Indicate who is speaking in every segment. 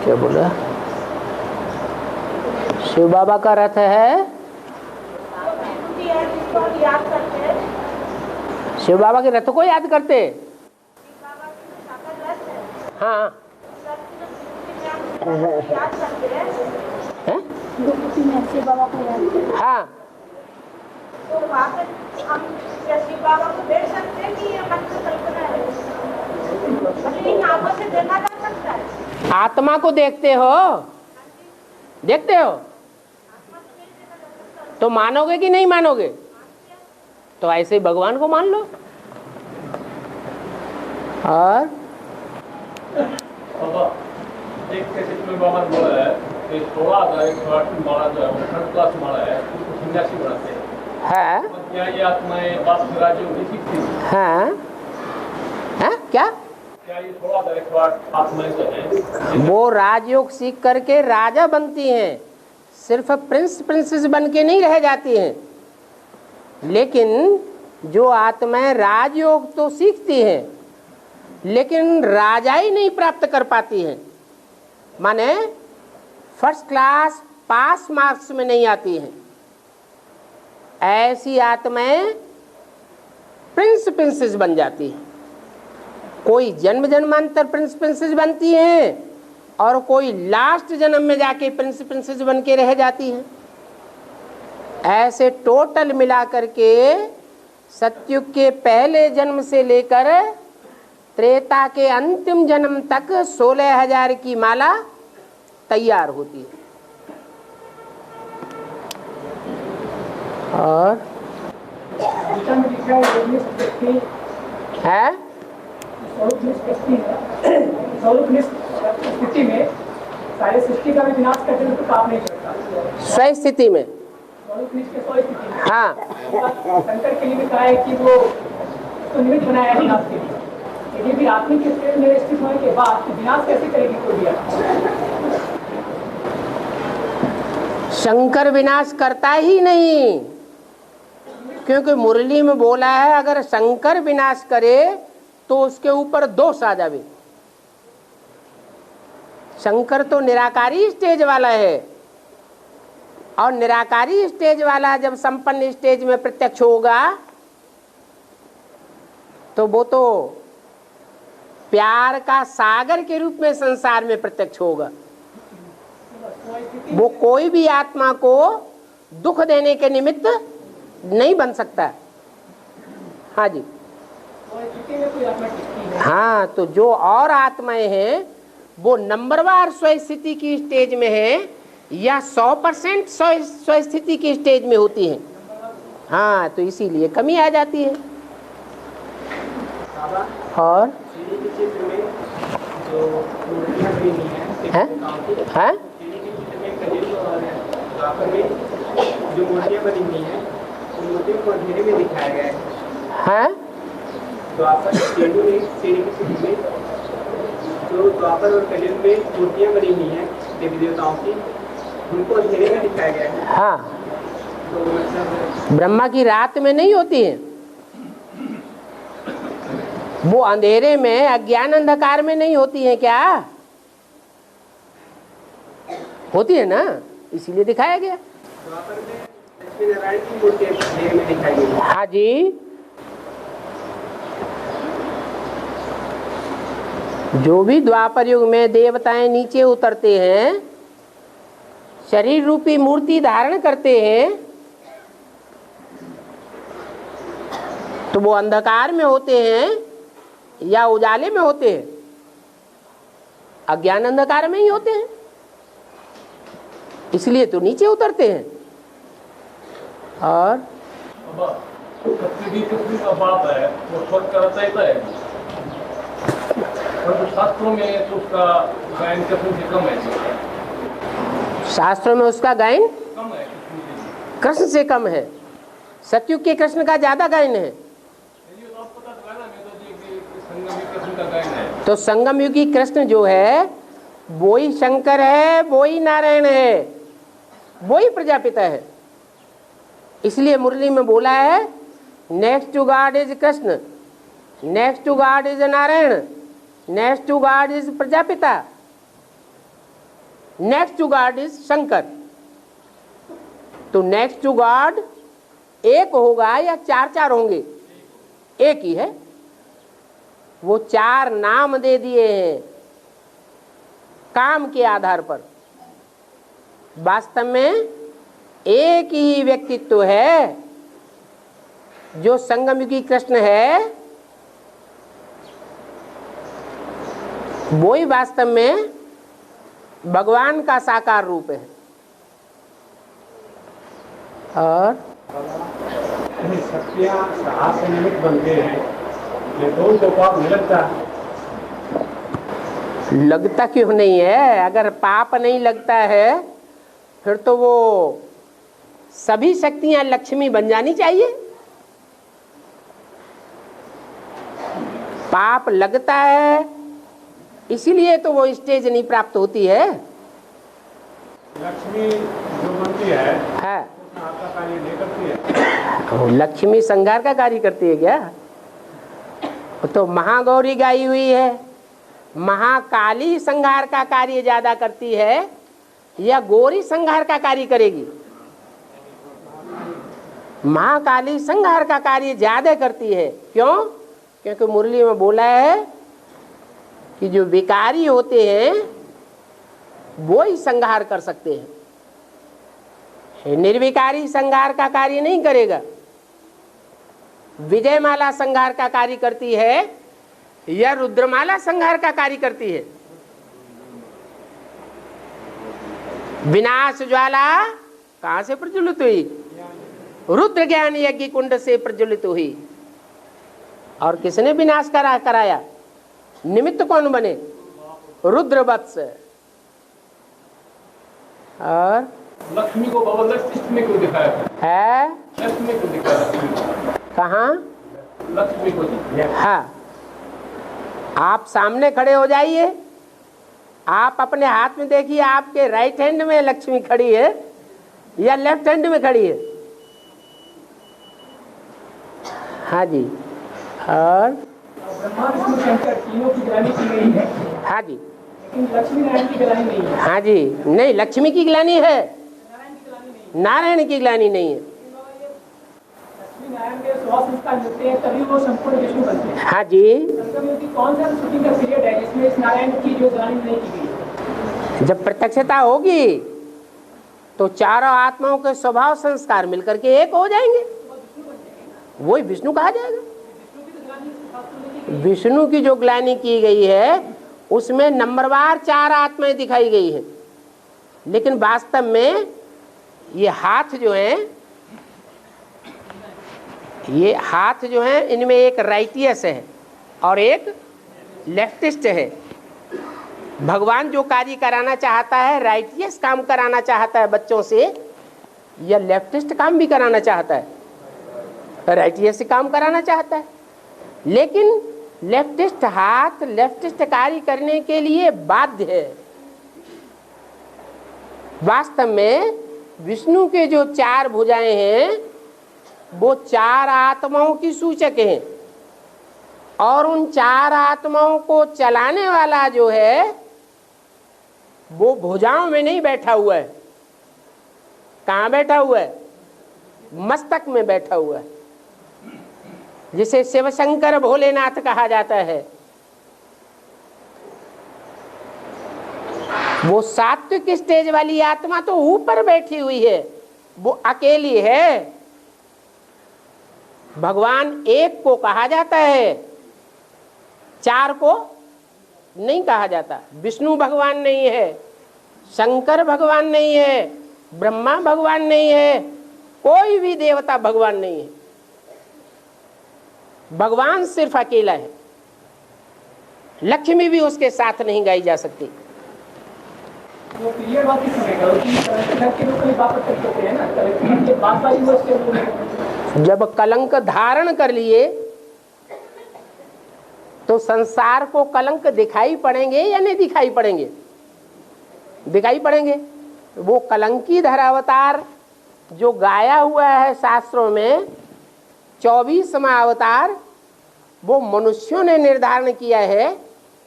Speaker 1: क्या बोला? शिव बाबा का रथ है, शिव बाबा के रथ को याद करते। हाँ हाँ,
Speaker 2: तो वहाँ पे हम शिव बाबा को देख सकते हैं कि ये मन की कल्पना है, इन आंखों से देखा जा सकता है।
Speaker 1: आत्मा को देखते हो, देखते हो तो मानोगे कि नहीं मानोगे? तो ऐसे ही भगवान को मान लो। और
Speaker 3: एक कैसेट में बाबा ने बोला है कि 16,108 माला जो है वो थर्ड क्लास माला है, उसको सन्यासी बनाते हैं। क्या ये आत्माएं वास्तव राजयोग नहीं सीखती?
Speaker 1: हाँ हाँ, क्या
Speaker 3: ये 16,108 आत्माएं जो हैं
Speaker 1: वो राजयोग सीख करके राजा बनती हैं, सिर्फ प्रिंस प्रिंसेस बन के नहीं रह जाती हैं। लेकिन जो आत्माएं राजयोग तो सीखती हैं लेकिन राजाई नहीं प्राप्त कर पाती हैं, माने फर्स्ट क्लास पास मार्क्स में नहीं आती हैं, ऐसी आत्माएं प्रिंस प्रिंसेस बन जाती हैं। कोई जन्म जन्मांतर प्रिंस प्रिंसेस बनती हैं और कोई लास्ट जन्म में जाके प्रिंस प्रिंसेस बन के रह जाती हैं। ऐसे टोटल मिला करके सतयुग के पहले जन्म से लेकर त्रेता के अंतिम जन्म तक 16,000 की माला तैयार होती है। और है
Speaker 4: स्थिति में सारे सृष्टि का भी विनाश करते हुए तो पाप नहीं करता।
Speaker 1: स्व स्थिति में, हाँ,
Speaker 4: शंकर के लिए भी कहा है कि वो तो निमित्त बनाया है विनाश के लिए, लेकिन भी आत्मिक स्थिति में स्थित होने के बाद विनाश कैसे करेगी कोई भी?
Speaker 1: शंकर विनाश करता ही नहीं, क्योंकि मुरली में बोला है अगर शंकर विनाश करे तो उसके ऊपर दोष आ जावे। शंकर तो निराकारी स्टेज वाला है, और निराकारी स्टेज वाला जब संपन्न स्टेज में प्रत्यक्ष होगा तो वो तो प्यार का सागर के रूप में संसार में प्रत्यक्ष होगा। वो कोई भी आत्मा को दुख देने के निमित्त नहीं बन सकता। हाँ जी, हाँ, तो जो और आत्माएं हैं वो नंबरवार स्वस्थिति की स्टेज में है या 100% स्वस्थिति की स्टेज में होती है। हाँ, तो इसीलिए कमी आ जाती है। और है
Speaker 4: जो मूर्तियां बनी हुई हैं उन मूर्तियों को अंधेरे में दिखाया गया है। द्वापर में जो द्वापर और कलयुग में मूर्तियां बनी हुई हैं देवी देवताओं की, उनको अंधेरे में दिखाया गया है।
Speaker 1: हाँ,
Speaker 4: तो मतलब
Speaker 1: ब्रह्मा की रात में नहीं होती है, वो अंधेरे में अज्ञान अंधकार में नहीं होती है। क्या होती है ना, इसीलिए दिखाया गया।
Speaker 4: द्वापर में लक्ष्मी नारायण की मूर्तियां अंधेरे में दिखाई गई है।
Speaker 1: हाँ जी, जो भी द्वापर युग में देवताएं नीचे उतरते हैं, शरीर रूपी मूर्ति धारण करते हैं, तो वो अंधकार में होते हैं या उजाले में होते हैं? अज्ञान अंधकार में ही होते हैं, इसलिए तो नीचे उतरते हैं। और
Speaker 3: का बाप है वो स्वर्ग का रचयिता है, और शास्त्रों में तो उसका गायन कृष्ण से कम है।
Speaker 1: शास्त्रों में उसका गायन
Speaker 3: कम है,
Speaker 1: कृष्ण से कम है। सतयुग के कृष्ण का ज्यादा गायन है। तो संगम युगी कृष्ण जो है वो ही शंकर है, वो ही नारायण है, वो ही प्रजापिता है। इसलिए मुरली में बोला है next to God is Krishna, next to God is Narayan, next to God is Prajapita, next to God is Shankar. तो नेक्स्ट टू गॉड एक होगा या चार चार होंगे? एक ही है। वो चार नाम दे दिए हैं काम के आधार पर। वास्तव में एक ही व्यक्तित्व है जो संगमयुगी कृष्ण है, वो ही वास्तव में भगवान का साकार रूप है। और
Speaker 4: शक्तियाँ साहस से निमित्त बनते हैं, ये तो उनको पाप नहीं लगता।
Speaker 1: लगता क्यों नहीं है? अगर पाप नहीं लगता है फिर तो वो सभी शक्तियां लक्ष्मी बन जानी चाहिए। पाप लगता है इसीलिए तो वो स्टेज नहीं प्राप्त होती है।
Speaker 4: लक्ष्मी जो बनती है आपका कार्य नहीं करती है।
Speaker 1: लक्ष्मी संहार का कार्य करती है क्या? तो महागौरी गाई हुई है, महाकाली संहार का कार्य ज्यादा करती है या गौरी संहार का कार्य करेगी? महाकाली संहार का कार्य ज्यादा करती है। क्यों? क्योंकि मुरली में बोला है कि जो विकारी होते हैं वो ही संहार कर सकते हैं, निर्विकारी संहार का कार्य नहीं करेगा। विजयमाला संहार का कार्य करती है या रुद्रमाला संहार का कार्य करती है? विनाश ज्वाला कहां से प्रज्वलित हुई? रुद्र ज्ञान यज्ञ कुंड से प्रज्वलित हुई। और किसने विनाश कराया? निमित्त कौन बने? रुद्र वत्स। और
Speaker 3: लक्ष्मी को बाबा लक्ष्मी को दिखाया
Speaker 1: है,
Speaker 3: लक्ष्मी को दिखाया।
Speaker 1: कहाँ?
Speaker 3: लक्ष्मी को।
Speaker 1: हाँ, आप सामने खड़े हो जाइए, आप अपने हाथ में देखिए, आपके राइट हैंड में लक्ष्मी खड़ी है या लेफ्ट हैंड में खड़ी है? हाँ जी। और
Speaker 4: ब्रह्मा विष्णु शंकर तीनों की ग्लानि की गई है।
Speaker 1: हाँ जी।
Speaker 4: लेकिन लक्ष्मी नारायण की ग्लानि नहीं है।
Speaker 1: हाँ जी, नहीं, लक्ष्मी की ग्लानि है, नारायण की ग्लानि नहीं है।
Speaker 4: लक्ष्मी नारायण के 100 संस्कार मिलते हैं तभी वो संपूर्ण विष्णु बनते हैं।
Speaker 1: हाँ जी।
Speaker 4: संगमयुगी कौन सा शूटिंग का पीरियड है जिसमें इस नारायण की जो ग्लानि नहीं की गई?
Speaker 1: जब प्रत्यक्षता होगी तो चारों आत्माओं के स्वभाव संस्कार मिलकर के एक हो जाएंगे, वही विष्णु कहा जाएगा। विष्णु की जो ग्लानि की गई है उसमें नंबरवार 4 आत्माएं दिखाई गई है, लेकिन वास्तव में ये हाथ जो है, इनमें एक राइटियस है और एक लेफ्टिस्ट है। भगवान जो कार्य कराना चाहता है, राइटियस काम कराना चाहता है बच्चों से, या लेफ्टिस्ट काम भी कराना चाहता है? राइटियस काम कराना चाहता है, लेकिन लेफ्टिस्ट हाथ लेफ्टिस्ट कार्य करने के लिए बाध्य है। वास्तव में विष्णु के जो 4 भुजाएं हैं वो 4 आत्माओं की सूचक हैं, और उन 4 आत्माओं को चलाने वाला जो है वो भुजाओं में नहीं बैठा हुआ है। कहाँ बैठा हुआ है? मस्तक में बैठा हुआ है, जिसे शिवशंकर भोलेनाथ कहा जाता है। वो सात्विक स्टेज वाली आत्मा तो ऊपर बैठी हुई है, वो अकेली है। भगवान एक को कहा जाता है, 4 को नहीं कहा जाता। विष्णु भगवान नहीं है, शंकर भगवान नहीं है, ब्रह्मा भगवान नहीं है, कोई भी देवता भगवान नहीं है। भगवान सिर्फ अकेला है। लक्ष्मी भी उसके साथ नहीं गाई जा सकती।
Speaker 4: वो पीरियड वापस होगा कि लोग कहीं वापस कर सकते हैं ना, के बाद वाली वो स्टेप।
Speaker 1: जब कलंक धारण कर लिए तो संसार को कलंक दिखाई पड़ेंगे या नहीं दिखाई पड़ेंगे? दिखाई पड़ेंगे। वो कलंकी धरावतार जो गाया हुआ है शास्त्रों में, 24वां अवतार वो मनुष्यों ने निर्धारण किया है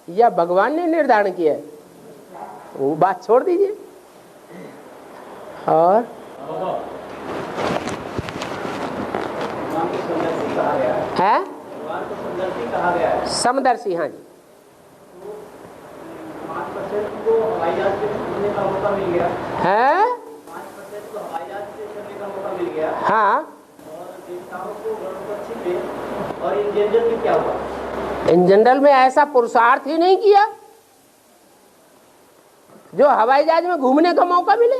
Speaker 1: या भगवान ने निर्धारण किया है, वो बात छोड़ दीजिए। और है समदर्शी, हाँ जी।
Speaker 4: 5% को हवाई जहाज से घूमने का मौका मिल गया
Speaker 1: है
Speaker 4: 5% को हवाई जहाज से चलने का मौका मिल गया,
Speaker 1: हाँ।
Speaker 4: और देवताओं को गणपति पे, और इन जनरल में क्या हुआ?
Speaker 1: इन जनरल में ऐसा पुरुषार्थ ही नहीं किया जो हवाई जहाज में घूमने का मौका मिले।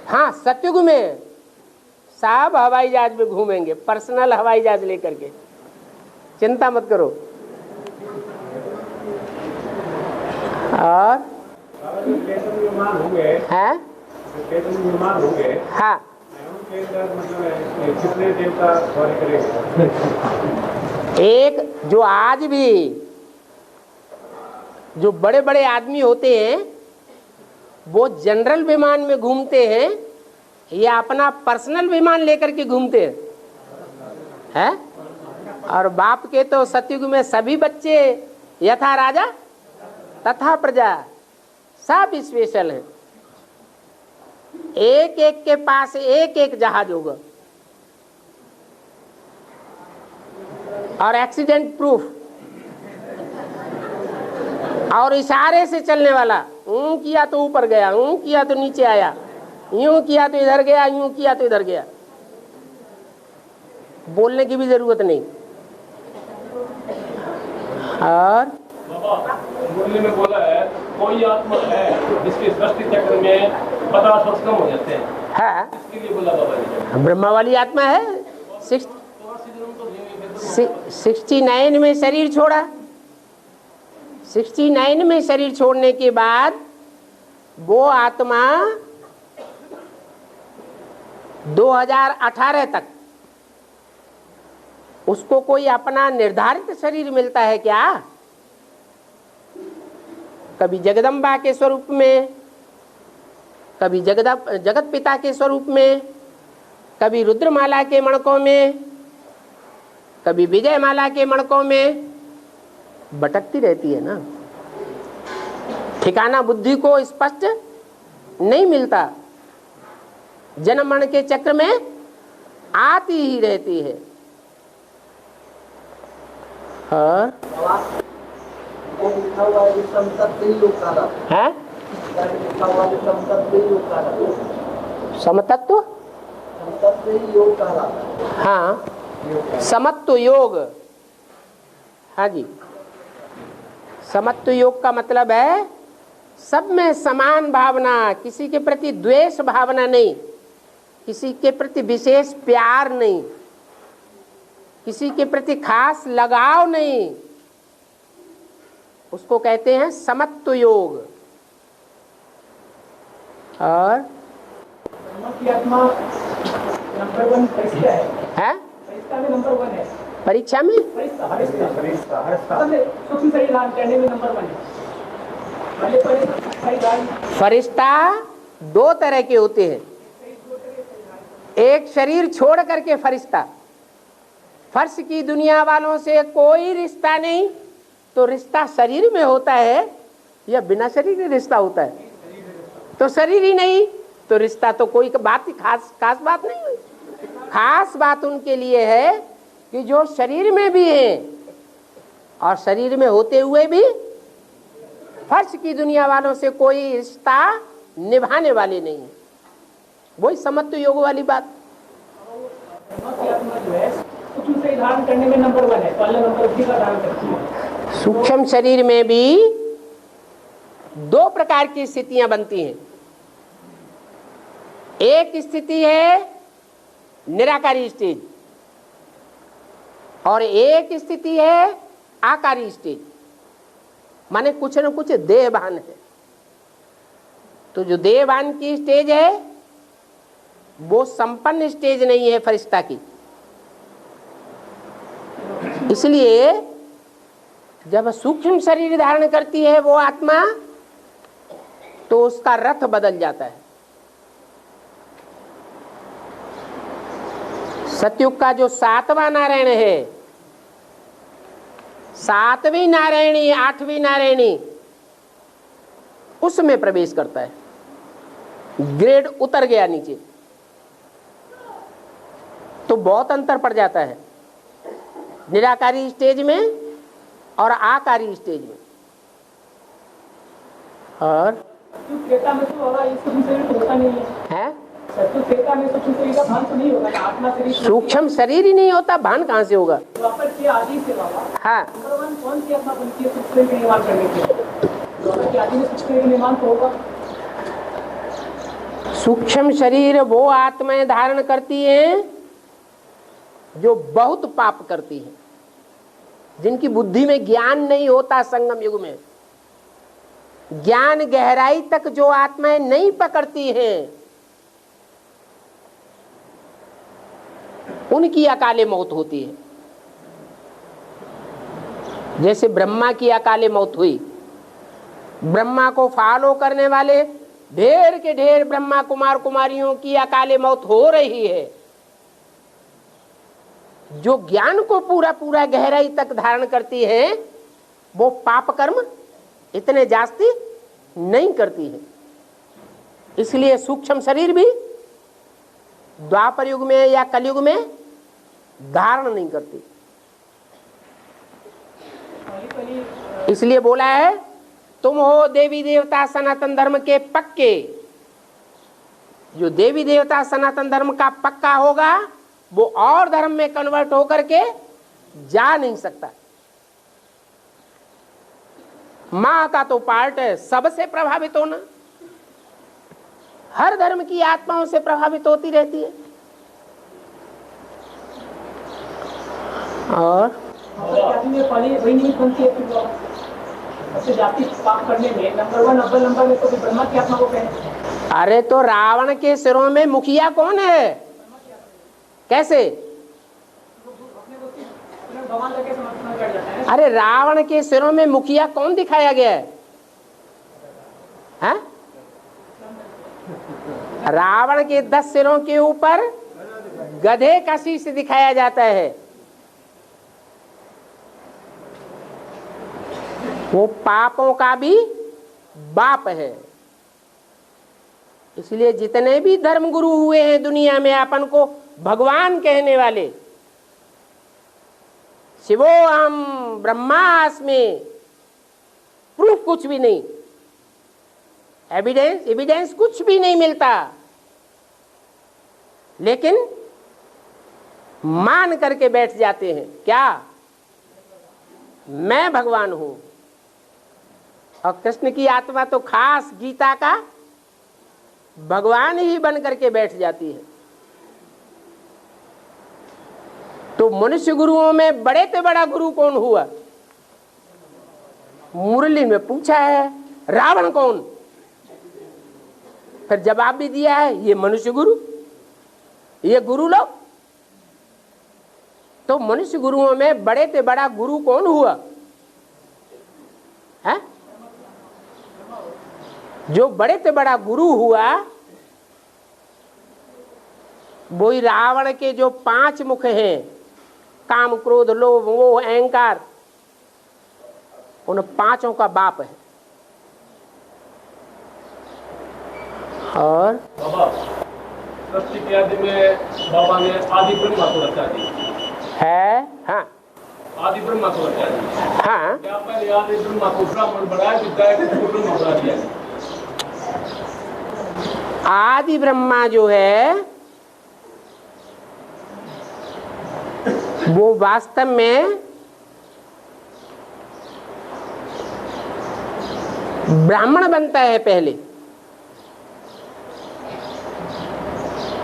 Speaker 1: हाँ, सतयुग में सब हवाई जहाज में घूमेंगे, पर्सनल हवाई जहाज लेकर के, चिंता मत करो। और
Speaker 3: निर्माण होंगे
Speaker 1: हैं,
Speaker 3: निर्माण होंगे,
Speaker 1: हाँ,
Speaker 3: मतलब कितने देवता कार्य करेंगे?
Speaker 1: एक जो आज भी जो बड़े बड़े आदमी होते हैं वो जनरल विमान में घूमते हैं या अपना पर्सनल विमान लेकर के घूमते हैं? और बाप के तो सतयुग में सभी बच्चे यथा राजा तथा प्रजा सब स्पेशल हैं, एक एक के पास एक एक जहाज होगा और एक्सीडेंट प्रूफ और इशारे से चलने वाला, यूं किया तो ऊपर गया, यूं किया तो नीचे आया, यूं किया तो इधर गया, यूं किया तो इधर गया, बोलने की भी जरूरत नहीं। और
Speaker 3: मुरली में बोला है कोई आत्मा है जिसके सृष्टि चक्र में 50 वर्ष कम हो जाते हैं,
Speaker 1: है
Speaker 3: इसके लिए बोला बाबा जी।
Speaker 1: ब्रह्मा वाली आत्मा है। 69 में शरीर छोड़ा, 69 में शरीर छोड़ने के बाद वो आत्मा 2018 तक उसको कोई अपना निर्धारित शरीर मिलता है क्या? कभी जगदम्बा के स्वरूप में, कभी जगत पिता के स्वरूप में, कभी रुद्रमाला के मणकों में, कभी विजयमाला के मणकों में भटकती रहती है ना। ठिकाना बुद्धि को स्पष्ट नहीं मिलता, जन्म मरण के चक्र में आती ही रहती है। हाँ? है? समतत्व, हाँ, समत्व योग, हाँ जी। समत्व योग का मतलब है सब में समान भावना, किसी के प्रति द्वेष भावना नहीं, किसी के प्रति विशेष प्यार नहीं, किसी के प्रति खास लगाव नहीं, उसको कहते हैं समत्व योग। और
Speaker 4: आत्मा नंबर 1 फरिश्ता
Speaker 1: है?
Speaker 4: फरिश्ता में नंबर 1 है।
Speaker 1: परीक्षा में
Speaker 4: सूक्ष्म शरीर धारण करने में नंबर 1 है।
Speaker 1: फरिश्ता दो तरह के होते हैं, एक शरीर छोड़ करके फरिश्ता, फर्श की दुनिया वालों से कोई रिश्ता नहीं, तो रिश्ता शरीर में होता है या बिना शरीर के रिश्ता होता है? तो शरीर ही नहीं तो रिश्ता तो कोई बात ही खास बात नहीं हुई। खास बात उनके लिए है कि जो शरीर में भी है और शरीर में होते हुए भी फर्श की दुनिया वालों से कोई रिश्ता निभाने वाले नहीं है। वही समत्व योग वाली बात।
Speaker 4: सूक्ष्म शरीर धारण करने में नंबर 1 है, तो अल्लाह नंबर 2 का धारण करती है।
Speaker 1: सूक्ष्म शरीर में भी दो प्रकार की स्थितियां बनती हैं। एक स्थिति है निराकारी स्टेज और एक स्थिति है आकारी स्टेज, माने कुछ न कुछ देहभान है। तो जो देहभान की स्टेज है वो संपन्न स्टेज नहीं है फरिश्ता की। इसलिए जब सूक्ष्म शरीर धारण करती है वो आत्मा तो उसका रथ बदल जाता है। सतयुग का जो 7वां नारायण है, 7वीं नारायणी 8वीं नारायणी, उसमें प्रवेश करता है, ग्रेड उतर गया नीचे, तो बहुत अंतर पड़ जाता है निराकारी स्टेज में और आकारी स्टेज में। और
Speaker 4: त्रेता में तो होगा, ये सूक्ष्म शरीर तो होता नहीं है। त्रेता में सूक्ष्म शरीर का भान तो नहीं होगा, आत्मा शरीर, सूक्ष्म
Speaker 1: शरीर ही नहीं होता, भान कहाँ से होगा?
Speaker 4: द्वापर के आदि से बाबा।
Speaker 1: हाँ,
Speaker 4: कौन सी आत्मा बनती है सूक्ष्म शरीर का निर्माण करने के लिए? द्वापर के आदि में सूक्ष्म शरीर का निर्माण तो होगा।
Speaker 1: सूक्ष्म शरीर वो आत्माएं धारण करती हैं जो बहुत पाप करती हैं, जिनकी बुद्धि में ज्ञान नहीं होता। संगम युग में ज्ञान गहराई तक जो आत्माएं नहीं पकड़ती हैं, उनकी अकाले मौत होती है। जैसे ब्रह्मा की अकाले मौत हुई, ब्रह्मा को फॉलो करने वाले ढेर के ढेर ब्रह्मा कुमार कुमारियों की अकाले मौत हो रही है। जो ज्ञान को पूरा पूरा गहराई तक धारण करती है, वो पाप कर्म इतने जास्ती नहीं करती है। इसलिए सूक्ष्म शरीर भी द्वापर युग में या कलयुग में धारण नहीं करती। इसलिए बोला है, तुम हो देवी देवता सनातन धर्म के पक्के। जो देवी देवता सनातन धर्म का पक्का होगा, वो और धर्म में कन्वर्ट होकर के जा नहीं सकता। मां का तो पार्ट है सबसे प्रभावित होना, हर धर्म की आत्माओं से प्रभावित होती रहती है। और
Speaker 4: जाति पाप करने में नंबर 1 अव्वल नंबर में तो ब्रह्मा की आत्मा को कहें।
Speaker 1: अरे तो रावण के सिरों में मुखिया कौन है? कैसे? अरे रावण के सिरों में मुखिया कौन दिखाया गया है? रावण के 10 सिरों के ऊपर गधे का शीश दिखाया जाता है। वो पापों का भी बाप है। इसलिए जितने भी धर्मगुरु हुए हैं दुनिया में, अपन को भगवान कहने वाले, शिवो हम ब्रह्मास्मि, प्रूफ कुछ भी नहीं, एविडेंस कुछ भी नहीं मिलता, लेकिन मान करके बैठ जाते हैं क्या? मैं भगवान हूं। और कृष्ण की आत्मा तो खास गीता का भगवान ही बन करके बैठ जाती है। तो मनुष्य गुरुओं में बड़े से बड़ा गुरु कौन हुआ? मुरली में पूछा है, रावण कौन? फिर जवाब भी दिया है, ये मनुष्य गुरु, ये गुरु लोग। तो मनुष्य गुरुओं में बड़े से बड़ा गुरु कौन हुआ है? जो बड़े से बड़ा गुरु हुआ, वही रावण के जो 5 मुख हैं, काम क्रोध लोभ मोह अहंकार, उन 5 का बाप है। और
Speaker 3: बाबा सृष्टि के आदि में बाबा ने आदि ब्रह्मा को रचा
Speaker 1: है। हाँ,
Speaker 3: आदि ब्रह्मा को रचा दी।
Speaker 1: हाँ,
Speaker 3: क्या पहले आदि ब्रह्मा को ब्राह्मण बनाया, विद्या को ब्रह्मा बना दिया?
Speaker 1: आदि ब्रह्मा जो है वो वास्तव में ब्राह्मण बनता है पहले।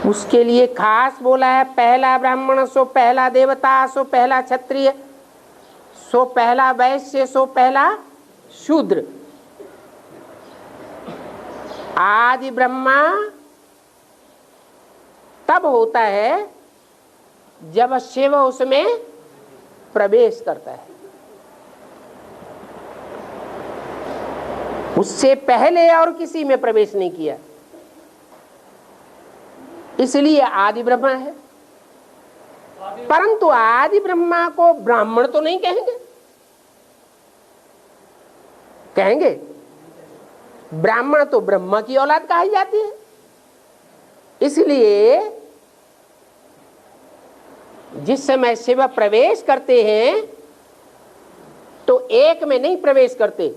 Speaker 1: उसके लिए खास बोला है, पहला ब्राह्मण सो पहला देवता, सो पहला क्षत्रिय, सो पहला वैश्य, सो पहला शूद्र। आदि ब्रह्मा तब होता है जब शिव उसमें प्रवेश करता है। उससे पहले और किसी में प्रवेश नहीं किया, इसलिए आदि ब्रह्मा है। परंतु आदि ब्रह्मा को ब्राह्मण तो नहीं कहेंगे, कहेंगे? ब्राह्मण तो ब्रह्मा की औलाद कही जाती है। इसलिए जिस समय शिव प्रवेश करते हैं तो एक में नहीं प्रवेश करते,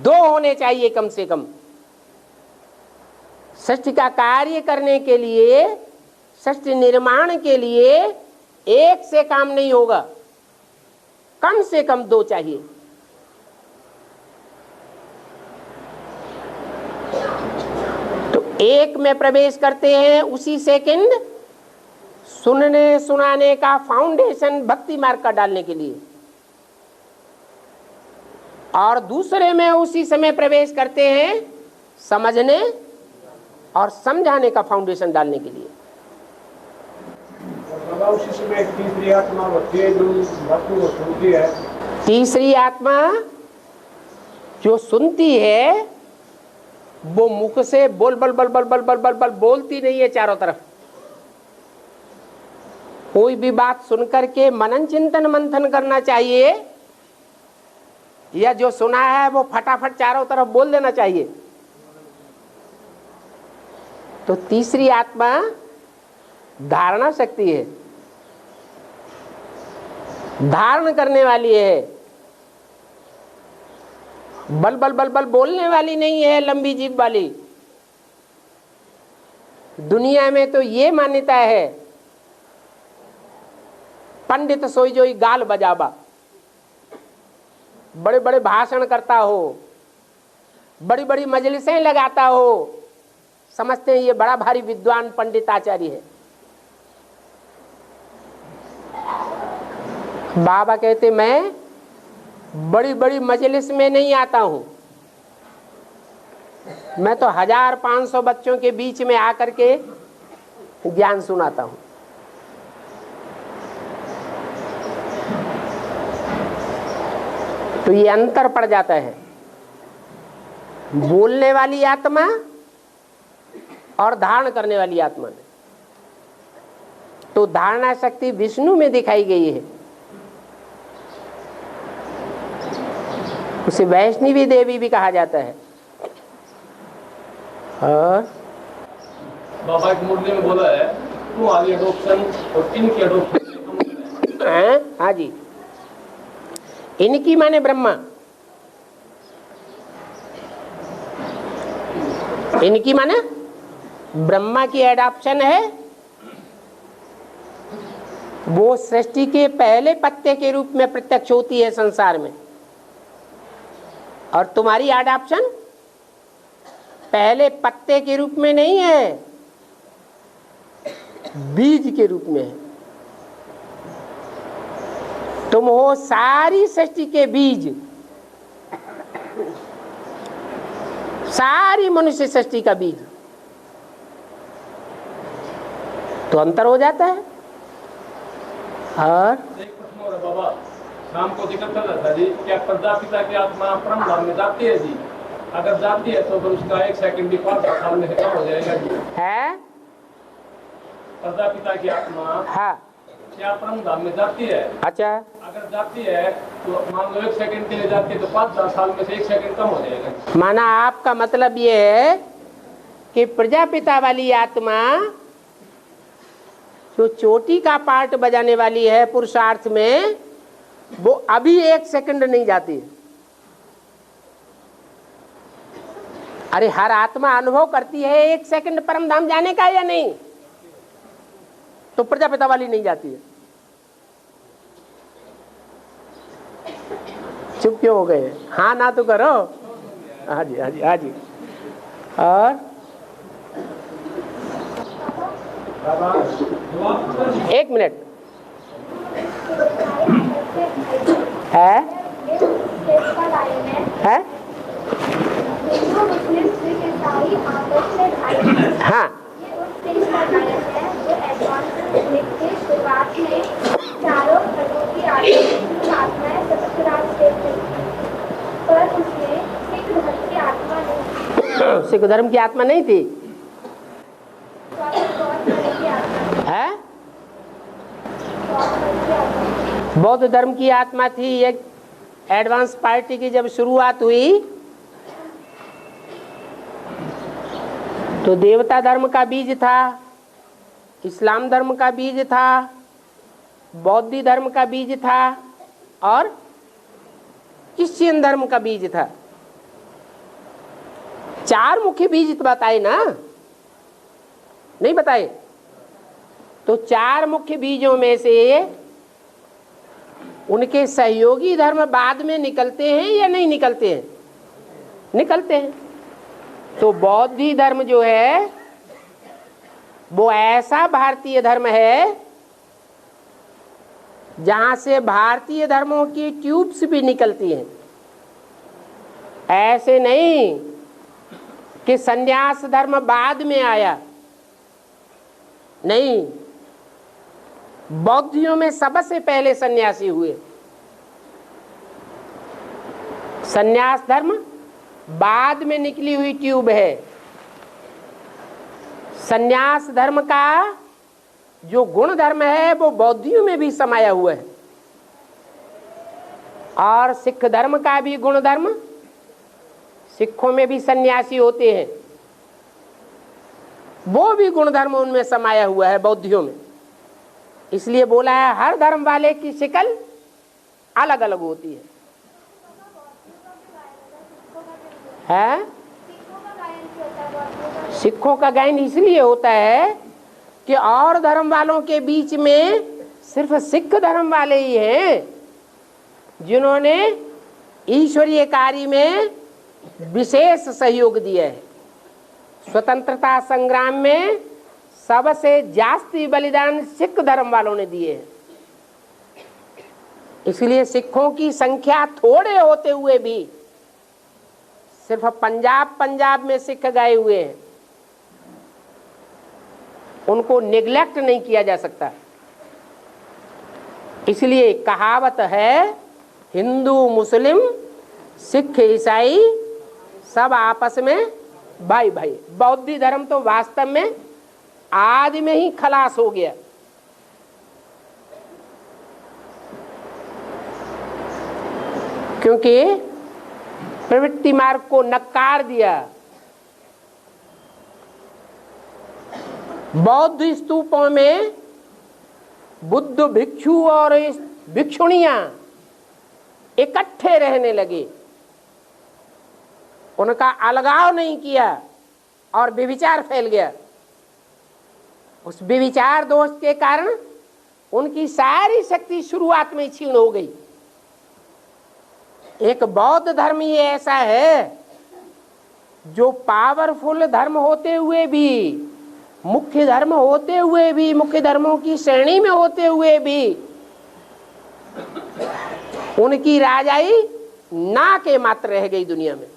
Speaker 1: दो होने चाहिए कम से कम। सृष्टि का कार्य करने के लिए, सृष्टि निर्माण के लिए एक से काम नहीं होगा, कम से कम दो चाहिए। तो एक में प्रवेश करते हैं, उसी सेकंड सुनने सुनाने का फाउंडेशन भक्ति मार्ग का डालने के लिए, और दूसरे में उसी समय प्रवेश करते हैं समझने और समझाने का फाउंडेशन डालने के लिए।
Speaker 4: उसी समय तीसरी आत्मा होती है जो बातों को सुनती है।
Speaker 1: तीसरी आत्मा जो सुनती है वो मुख से बोल बल बल बल बल बल बल बल बोलती नहीं है चारों तरफ। कोई भी बात सुनकर के मनन चिंतन मंथन करना चाहिए, या जो सुना है वो फटाफट चारों तरफ बोल देना चाहिए। तो तीसरी आत्मा धारणा शक्ति है, धारण करने वाली है, बल बल बल बल बोलने वाली नहीं है, लंबी जीभ वाली। दुनिया में तो ये मान्यता है, पंडित सोई जोई गाल बजाबा, बड़े बड़े भाषण करता हो, बड़ी बड़ी मजलिसें लगाता हो, समझते हैं ये बड़ा भारी विद्वान पंडित आचार्य है। बाबा कहते मैं बड़ी बड़ी मजलिस में नहीं आता हूं, मैं तो 1500 बच्चों के बीच में आकर के ज्ञान सुनाता हूं। तो ये अंतर पड़ जाता है बोलने वाली आत्मा और धारण करने वाली आत्मा में। तो धारणा शक्ति विष्णु में दिखाई गई है, उसे वैष्णवी देवी भी कहा जाता है। और
Speaker 3: बाबा एक मुरली में बोला है तुम्हारी एडॉप्शन और इनकी एडॉप्शन।
Speaker 1: हाँ जी, इनकी माने ब्रह्मा, इनकी माने ब्रह्मा की एडॉप्शन है। वो सृष्टि के पहले पत्ते के रूप में प्रत्यक्ष होती है संसार में, और तुम्हारी एडॉप्शन पहले पत्ते के रूप में नहीं है, बीज के रूप में है। तुम हो सारी सृष्टि के बीज, सारी मनुष्य सृष्टि का बीज। तो अंतर हो जाता है। और
Speaker 3: एक प्रश्न हो रहा बाबा, शाम को जिक्र कर रहा था जी, क्या प्रजापिता की आत्मा परम धाम में जाती है जी? अगर जाती है तो फिर उसका 1 सेकंड भी 5 साल में खत्म हो जाएगा जी?
Speaker 1: है
Speaker 3: प्रजापिता की आत्मा
Speaker 1: हाँ,
Speaker 3: क्या परम धाम में जाती है?
Speaker 1: अच्छा,
Speaker 3: अगर जाती है तो मान लो 1 सेकंड के लिए जाती है तो 5 साल में से 1 सेकंड कम हो जाएगा।
Speaker 1: माना आपका मतलब ये है कि प्रजापिता वाली आत्मा जो चोटी का पार्ट बजाने वाली है पुरुषार्थ में, वो अभी 1 सेकंड नहीं जाती। अरे हर आत्मा अनुभव करती है 1 सेकंड परम धाम जाने का या नहीं? तो प्रजापिता वाली नहीं जाती है। चुप क्यों हो गए? हाँ ना तो करो। हाँ जी हाँ जी हाँ जी। और एक मिनट है हाँ, सिख धर्म की आत्मा नहीं थी है? बौद्ध धर्म की आत्मा थी। एक एडवांस पार्टी की जब शुरुआत हुई तो देवता धर्म का बीज था, इस्लाम धर्म का बीज था, बौद्ध धर्म का बीज था और क्रिश्चियन धर्म का बीज था। 4 मुख्य बीज बताए ना, नहीं बताए? तो 4 मुख्य बीजों में से उनके सहयोगी धर्म बाद में निकलते हैं या नहीं निकलते हैं? निकलते हैं। तो बौद्ध धर्म जो है वो ऐसा भारतीय धर्म है जहां से भारतीय धर्मों की ट्यूब्स भी निकलती हैं। ऐसे नहीं कि संन्यास धर्म बाद में आया, नहीं, बौद्धियों में सबसे पहले सन्यासी हुए। संन्यास धर्म बाद में निकली हुई ट्यूब है। संन्यास धर्म का जो गुण धर्म है वो बौद्धियों में भी समाया हुआ है, और सिख धर्म का भी गुण धर्म, सिखों में भी सन्यासी होते हैं, वो भी गुण धर्म उनमें समाया हुआ है बौद्धियों में। इसलिए बोला है हर धर्म वाले की शिकल अलग अलग होती है। सिखों का गायन इसलिए होता है कि और धर्म वालों के बीच में सिर्फ सिख धर्म वाले ही हैं जिन्होंने ईश्वरीय कार्य में विशेष सहयोग दिया है। स्वतंत्रता संग्राम में सबसे जास्ती बलिदान सिख धर्म वालों ने दिए हैं। इसलिए सिखों की संख्या थोड़े होते हुए भी सिर्फ पंजाब में सिख गए हुए हैं, उनको निगलेक्ट नहीं किया जा सकता। इसलिए कहावत है, हिंदू मुस्लिम सिख ईसाई सब आपस में भाई भाई। बौद्ध धर्म तो वास्तव में आदि में ही खलास हो गया। क्योंकि प्रवृत्ति मार्ग को नकार दिया। बौद्ध स्तूपों में बुद्ध भिक्षु और भिक्षुणियां इकट्ठे रहने लगे, उनका अलगाव नहीं किया और व्यभिचार फैल गया। उस व्यभिचार दोष के कारण उनकी सारी शक्ति शुरुआत में क्षीण हो गई। एक बौद्ध धर्म ही ऐसा है जो पावरफुल धर्म होते हुए भी, मुख्य धर्म होते हुए भी, मुख्य धर्मों की श्रेणी में होते हुए भी उनकी राजाई ना के मात्र रह गई दुनिया में।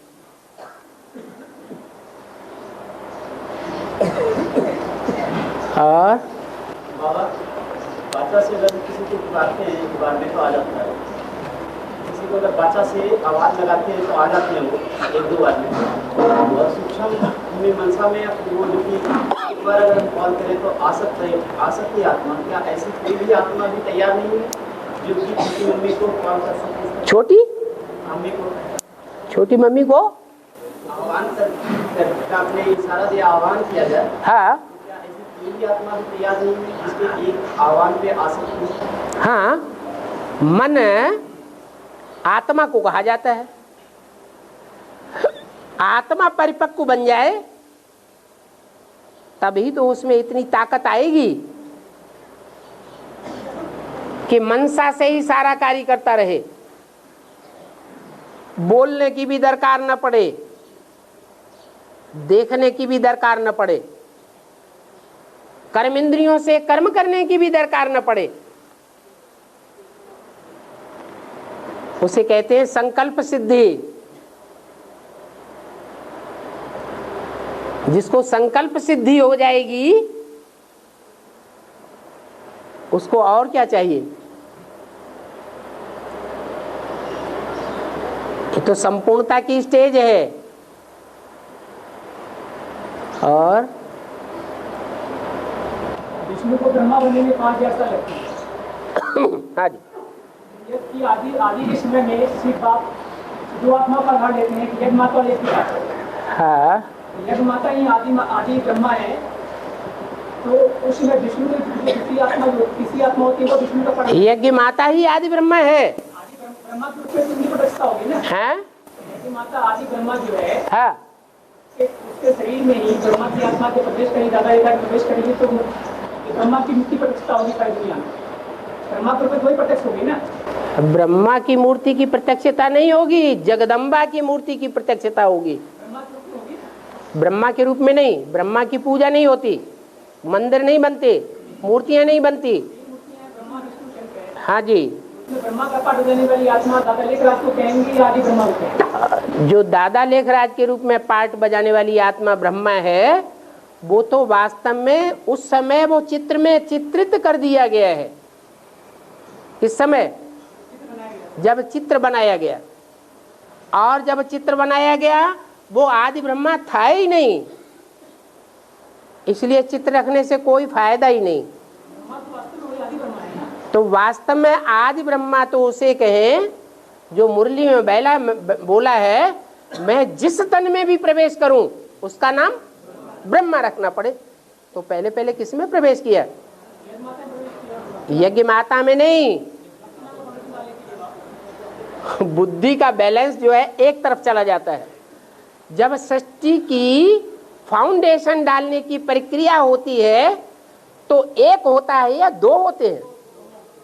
Speaker 1: और
Speaker 5: बाबा बाचा से अगर किसी को पुकारते हैं एक बार में तो आ जाता है, किसी को अगर बाचा से आवाज लगाते हैं तो आ जाते हैं वो एक दो बार में। और सूक्ष्म में मनसा में वो जो कि एक बार अगर हम कॉल करें तो आ सकती आत्मा, क्या ऐसी कोई भी आत्मा भी तैयार नहीं है जो कि छोटी मम्मी को कॉल कर सकते? छोटी मम्मी को,
Speaker 1: छोटी मम्मी को
Speaker 5: आह्वान कर आपने इशारा दिया, आह्वान किया जाए।
Speaker 1: हाँ,
Speaker 5: आत्मा भी तैयार नहीं है जिसके एक आह्वान पे आ सकती है।
Speaker 1: हाँ, मन आत्मा को कहा जाता है। आत्मा परिपक्व बन जाए तभी तो उसमें इतनी ताकत आएगी कि मनसा से ही सारा कार्य करता रहे, बोलने की भी दरकार न पड़े, देखने की भी दरकार न पड़े, कर्म इंद्रियों से कर्म करने की भी दरकार न पड़े। उसे कहते हैं संकल्प सिद्धि। जिसको संकल्प सिद्धि हो जाएगी उसको और क्या चाहिए? ये तो संपूर्णता की स्टेज है। और
Speaker 3: विष्णु को ब्रह्मा बनने में 5 वर्ष लगते हैं।
Speaker 1: हाँ जी,
Speaker 6: यज्ञ की आदि के समय में सिर्फ आप दो आत्मा का आधार लेते हैं, यज्ञ माता और यज्ञ पिता।
Speaker 1: हाँ,
Speaker 6: यज्ञ माता ही आदि ब्रह्मा है, तो उसमें विष्णु की दूसरी आत्मा जो तीसरी आत्मा होती है वो विष्णु का पड़
Speaker 1: यज्ञ माता ही आदि ब्रह्मा है।
Speaker 6: आदि ब्रह्मा के उसमें उनकी पटस्थता होगी ना।
Speaker 1: हैं?
Speaker 6: यज्ञ माता आदि ब्रह्मा जो है,
Speaker 1: हाँ,
Speaker 6: उसके शरीर में ही ब्रह्मा की आत्मा के प्रवेश करेगी, दादा एक प्रवेश करेगी तो ब्रह्मा की मुक्ति प्रतिष्ठा होगी सारी दुनिया में। ब्रह्मा के रूप में वही प्रत्यक्ष होगी ना।
Speaker 1: ब्रह्मा की मूर्ति की प्रत्यक्षता नहीं होगी, जगदम्बा की मूर्ति की प्रत्यक्षता होगी।
Speaker 6: ब्रह्मा के रूप में होगी,
Speaker 1: ब्रह्मा के रूप में नहीं। ब्रह्मा की पूजा नहीं होती, मंदिर नहीं बनते, मूर्तियां नहीं बनती।
Speaker 6: ब्रह्मा विष्णु शंकर है।
Speaker 1: हाँ जी,
Speaker 6: उसमें ब्रह्मा का पाठ देने वाली आत्मा दादा लेखराज को कहेंगे आदि ब्रह्मा को कहेंगे।
Speaker 1: जो दादा लेखराज के रूप में पाठ बजाने वाली आत्मा ब्रह्मा है, वो तो वास्तव में उस समय वो चित्र में चित्रित कर दिया गया है। किस समय? जब चित्र बनाया गया। और जब चित्र बनाया गया वो आदि ब्रह्मा था ही नहीं, इसलिए चित्र रखने से कोई फायदा ही नहीं। तो वास्तव में आदि ब्रह्मा तो उसे कहें जो मुरली में बोला है, मैं जिस तन में भी प्रवेश करूं उसका नाम ब्रह्मा रखना पड़े। तो पहले पहले किस में प्रवेश किया? यज्ञ माता में नहीं। बुद्धि का बैलेंस जो है एक तरफ चला जाता है। जब सृष्टि की फाउंडेशन डालने की प्रक्रिया होती है तो एक होता है या दो होते हैं?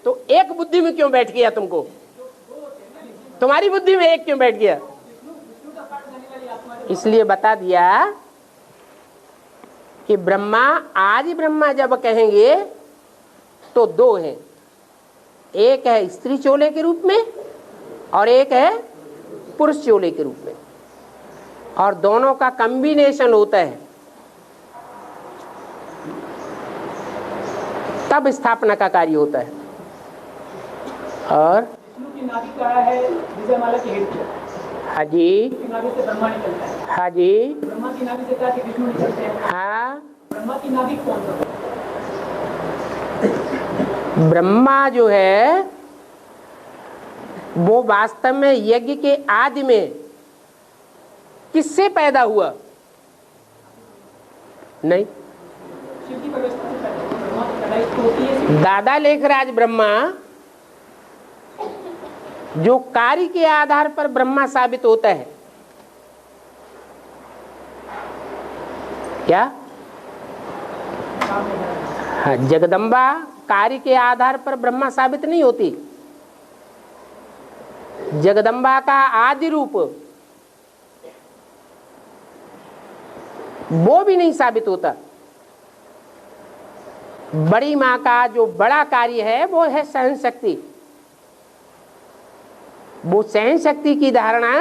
Speaker 1: तो एक बुद्धि में क्यों बैठ गया तुमको? तुम्हारी बुद्धि में एक क्यों बैठ गया? इसलिए बता दिया कि ब्रह्मा आदि ब्रह्मा जब कहेंगे तो दो हैं, एक है स्त्री चोले के रूप में और एक है पुरुष चोले के रूप में, और दोनों का कॉम्बिनेशन होता है, तब स्थापना का कार्य होता है। और
Speaker 6: विष्णु की नाभि का है विजयमाला की हृदय।
Speaker 1: हाँ जी,
Speaker 6: की नाभि से ब्रह्मा निकलता है।
Speaker 1: हाँ जी,
Speaker 6: ब्रह्मा की नाभि से क्या विष्णु निकलते हैं।
Speaker 1: हाँ।
Speaker 6: ब्रह्मा की नाभि कौन सा?
Speaker 1: ब्रह्मा जो है वो वास्तव में यज्ञ के आदि में किससे पैदा हुआ? नहीं,
Speaker 6: शिव की व्यवस्था से पैदा हुआ। ब्रह्मा की पैदाइश तो होती है शिव।
Speaker 1: दादा लेखराज ब्रह्मा जो कार्य के आधार पर ब्रह्मा साबित होता है, क्या? हाँ, जगदम्बा कार्य के आधार पर ब्रह्मा साबित नहीं होती। जगदम्बा का आदि रूप वो भी नहीं साबित होता। बड़ी मां का जो बड़ा कार्य है वो है सहन शक्ति। वो सहन शक्ति की धारणा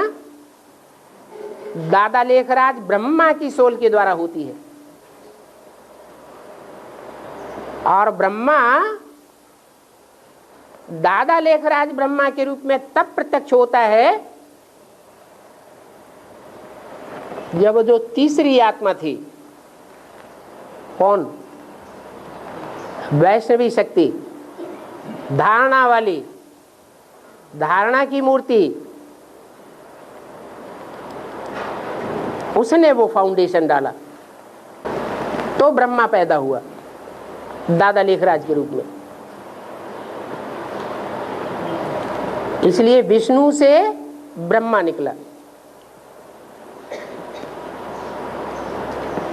Speaker 1: दादा लेखराज ब्रह्मा की सोल के द्वारा होती है। और ब्रह्मा दादा लेखराज ब्रह्मा के रूप में तब प्रत्यक्ष होता है जब जो तीसरी आत्मा थी, कौन? वैष्णवी शक्ति, धारणा वाली, धारणा की मूर्ति, उसने वो फाउंडेशन डाला तो ब्रह्मा पैदा हुआ दादा लेखराज के रूप में। इसलिए विष्णु से ब्रह्मा निकला।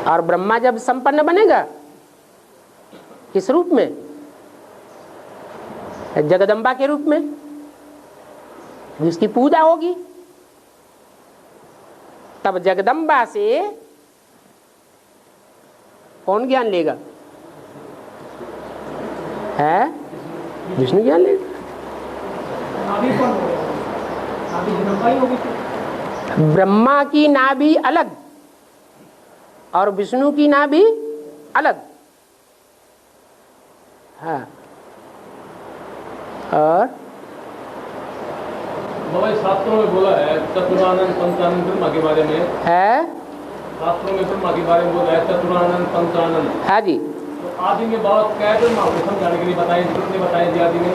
Speaker 1: और ब्रह्मा जब संपन्न बनेगा किस रूप में? जगदम्बा के रूप में, जिसकी पूजा होगी। तब जगदम्बा से कौन ज्ञान लेगा? है विष्णु ज्ञान लेगा।
Speaker 6: नाभि कौन होगा? नाभि जगदम्बा ही होगी।
Speaker 1: ब्रह्मा की नाभि अलग और विष्णु की नाभि अलग। हाँ, और
Speaker 3: बाबा शास्त्रों में बोला है चतुरानंद पंचानंद ब्रह्मा के बारे में
Speaker 1: है।
Speaker 3: शास्त्रों में ब्रह्मा के बारे में बोला है चतुरानंद पंचानंद।
Speaker 1: हाँ जी,
Speaker 3: तो आदि में बात क्या है ब्रह्मा को समझाने के लिए बताएं, कितने बताए थे आदि में?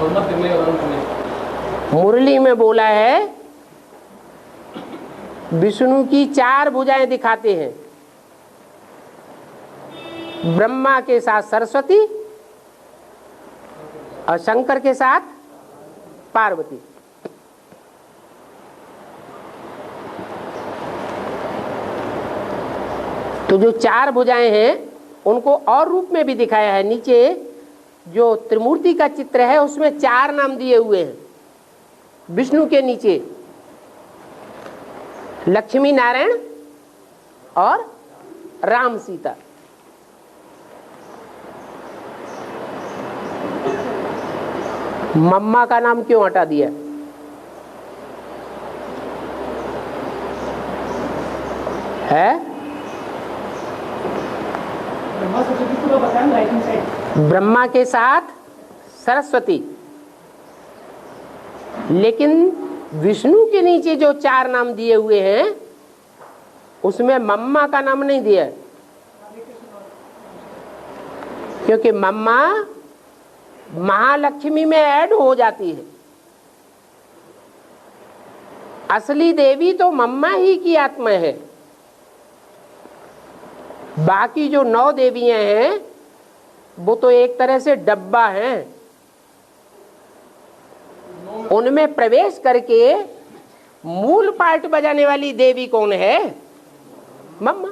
Speaker 3: और मध्य में और अंत में?
Speaker 1: मुरली में बोला है विष्णु की 4 भुजाएं दिखाते हैं, ब्रह्मा के साथ सरस्वती और शंकर के साथ पार्वती। तो जो 4 भुजाएं हैं उनको और रूप में भी दिखाया है। नीचे जो त्रिमूर्ति का चित्र है उसमें 4 नाम दिए हुए हैं विष्णु के नीचे, लक्ष्मी नारायण और राम सीता। मम्मा का नाम क्यों हटा दिया? है ब्रह्मा के साथ सरस्वती, लेकिन विष्णु के नीचे जो 4 नाम दिए हुए हैं उसमें मम्मा का नाम नहीं दिया, क्योंकि मम्मा महालक्ष्मी में ऐड हो जाती है। असली देवी तो मम्मा ही की आत्मा है। बाकी जो 9 देवियां हैं वो तो एक तरह से डब्बा हैं, उनमें प्रवेश करके मूल पार्ट बजाने वाली देवी कौन है? मम्मा।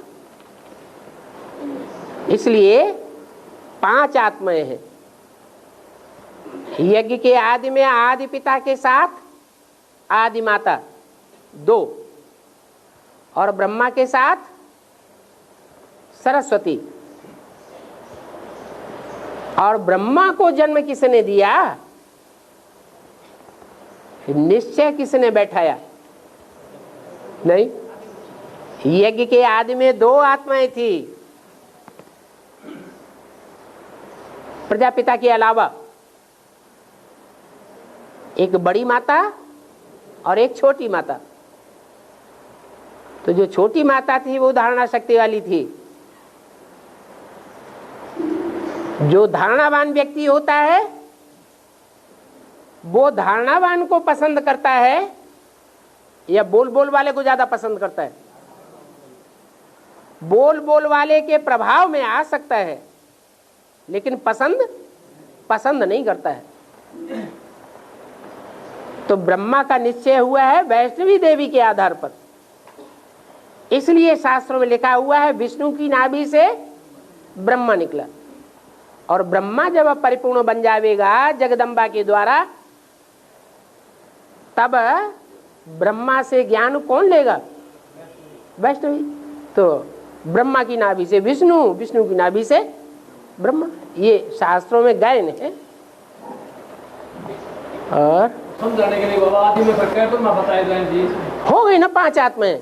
Speaker 1: इसलिए 5 आत्माएं हैं। यज्ञ के आदि में आदि पिता के साथ आदि माता 2, और ब्रह्मा के साथ सरस्वती। और ब्रह्मा को जन्म किसने दिया? निश्चय किसने बैठाया? नहीं, यज्ञ के आदि में 2 आत्माएं थी प्रजापिता के अलावा, एक बड़ी माता और एक छोटी माता। तो जो छोटी माता थी वो धारणा शक्ति वाली थी। जो धारणावान व्यक्ति होता है वो धारणावान को पसंद करता है या बोल बोल वाले को ज्यादा पसंद करता है? बोल बोल वाले के प्रभाव में आ सकता है लेकिन पसंद नहीं करता है। तो ब्रह्मा का निश्चय हुआ है वैष्णवी देवी के आधार पर। इसलिए शास्त्रों में लिखा हुआ है विष्णु की नाभि से ब्रह्मा निकला। और ब्रह्मा जब परिपूर्ण बन जाएगा जगदम्बा के द्वारा, तब ब्रह्मा से ज्ञान कौन लेगा? वैष्णवी। तो ब्रह्मा की नाभि से विष्णु, विष्णु की नाभि से ब्रह्मा, ये शास्त्रों में गायन है। और
Speaker 3: समझाने के लिए बाबा आदि में फर्क है तो मैं बताए जाए जी।
Speaker 1: हो गई ना 5 आत्माएं।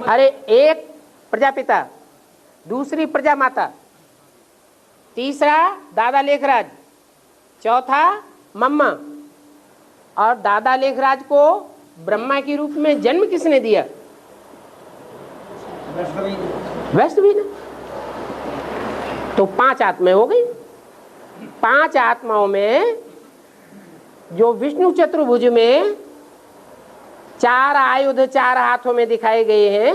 Speaker 1: अरे एक प्रजापिता, दूसरी प्रजा माता, तीसरा दादा लेखराज, चौथा मम्मा। और दादा लेखराज को ब्रह्मा के रूप में जन्म किसने दिया? वैष्णवी ने। तो 5 आत्माएं हो गई। 5 आत्माओं में जो विष्णु चतुर्भुज में 4 आयुध 4 हाथों में दिखाए गए हैं,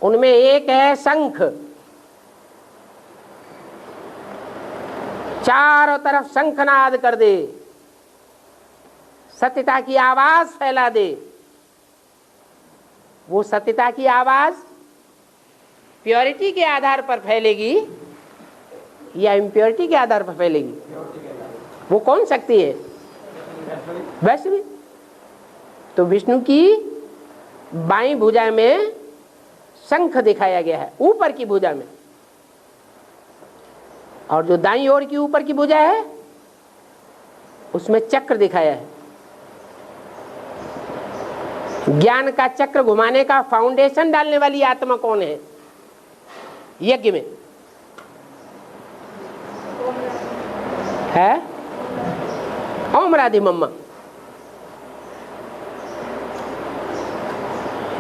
Speaker 1: उनमें एक है शंख। चारों तरफ शंखनाद कर दे, सत्यता की आवाज फैला दे। वो सत्यता की आवाज प्योरिटी के आधार पर फैलेगी या इम्प्योरिटी के आधार पर फैलेगी? वो कौन शक्ति है? वैष्णवी। तो विष्णु की बाईं भुजा में शंख दिखाया गया है, ऊपर की भुजा में। और जो दाईं ओर की ऊपर की भुजा है उसमें चक्र दिखाया है। ज्ञान का चक्र घुमाने का फाउंडेशन डालने वाली आत्मा कौन है यज्ञ में? है ओम राधे मम्मा।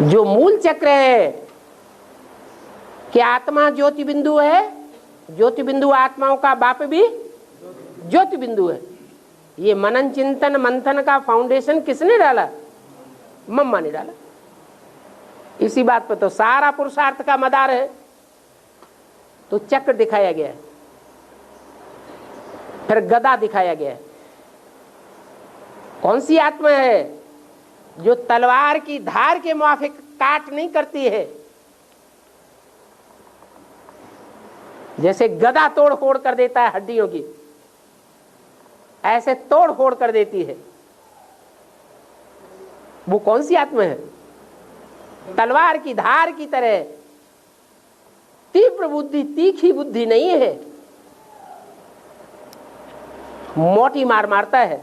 Speaker 1: जो मूल चक्र है कि आत्मा ज्योति बिंदु है, ज्योति बिंदु आत्माओं का बाप भी ज्योति बिंदु है। ये मनन चिंतन मंथन का फाउंडेशन किसने डाला? मम्मा ने डाला। इसी बात पर तो सारा पुरुषार्थ का मदार है। तो चक्र दिखाया गया है, फिर गदा दिखाया गया है। कौन सी आत्मा है जो तलवार की धार के मुआफिक काट नहीं करती है? जैसे गदा तोड़ फोड़ कर देता है हड्डियों की, ऐसे तोड़ फोड़ कर देती है। वो कौन सी आत्मा है? तलवार की धार की तरह तीव्र बुद्धि, तीखी बुद्धि नहीं है। मोटी मार मारता है।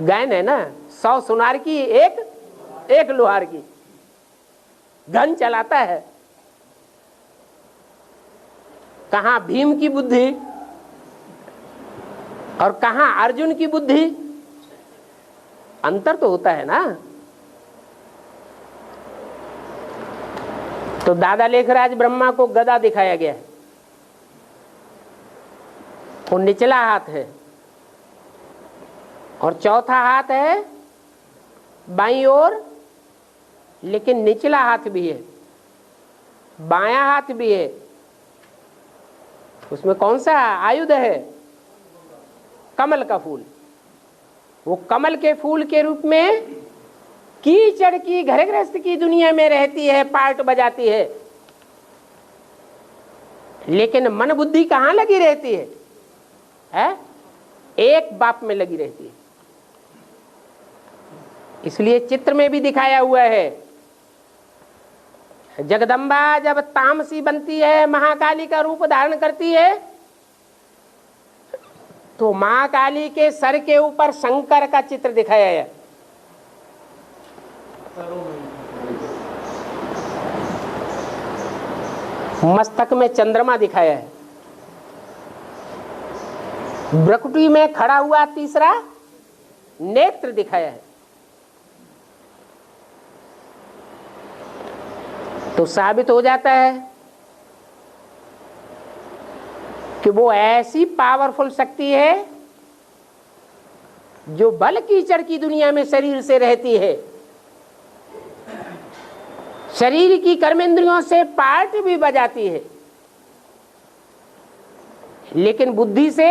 Speaker 1: गैन है ना, 100 सुनार की एक लोहार की। गन चलाता है। कहां भीम की बुद्धि और कहां अर्जुन की बुद्धि? अंतर तो होता है ना। तो दादा लेखराज ब्रह्मा को गदा दिखाया गया है। वो निचला हाथ है और चौथा हाथ है बाईं ओर, लेकिन निचला हाथ भी है, बायां हाथ भी है। उसमें कौन सा आयुध है? कमल का फूल। वो कमल के फूल के रूप में कीचड़ की घर गृहस्थ की दुनिया में रहती है, पार्ट बजाती है। लेकिन मन बुद्धि कहां लगी रहती है? एक बाप में लगी रहती है। इसलिए चित्र में भी दिखाया हुआ है, जगदम्बा जब तामसी बनती है, महाकाली का रूप धारण करती है, तो महाकाली के सर के ऊपर शंकर का चित्र दिखाया है। मस्तक में चंद्रमा दिखाया है। भ्रकुटी में खड़ा हुआ तीसरा नेत्र दिखाया है। तो साबित हो जाता है कि वो ऐसी पावरफुल शक्ति है जो बल कीचड़ की दुनिया में शरीर से रहती है। शरीर की कर्मेंद्रियों से पार्ट भी बजाती है, लेकिन बुद्धि से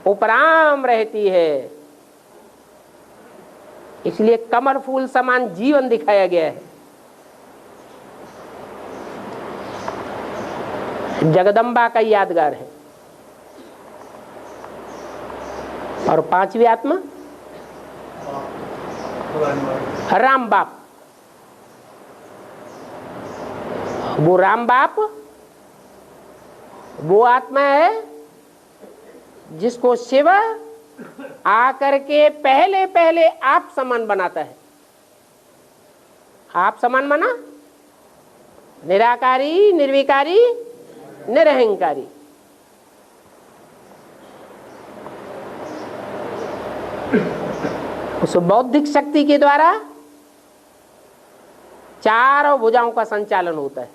Speaker 1: उपराम रहती है। इसलिए कमल फूल समान जीवन दिखाया गया है। जगदम्बा का यादगार है। और पांचवी आत्मा राम बाप। वो राम बाप वो आत्मा है जिसको शिव आकर के पहले पहले आप समान बनाता है। आप समान माना निराकारी, निर्विकारी, निरहंकारी। उस बौद्धिक शक्ति के द्वारा चारों भुजाओं का संचालन होता है।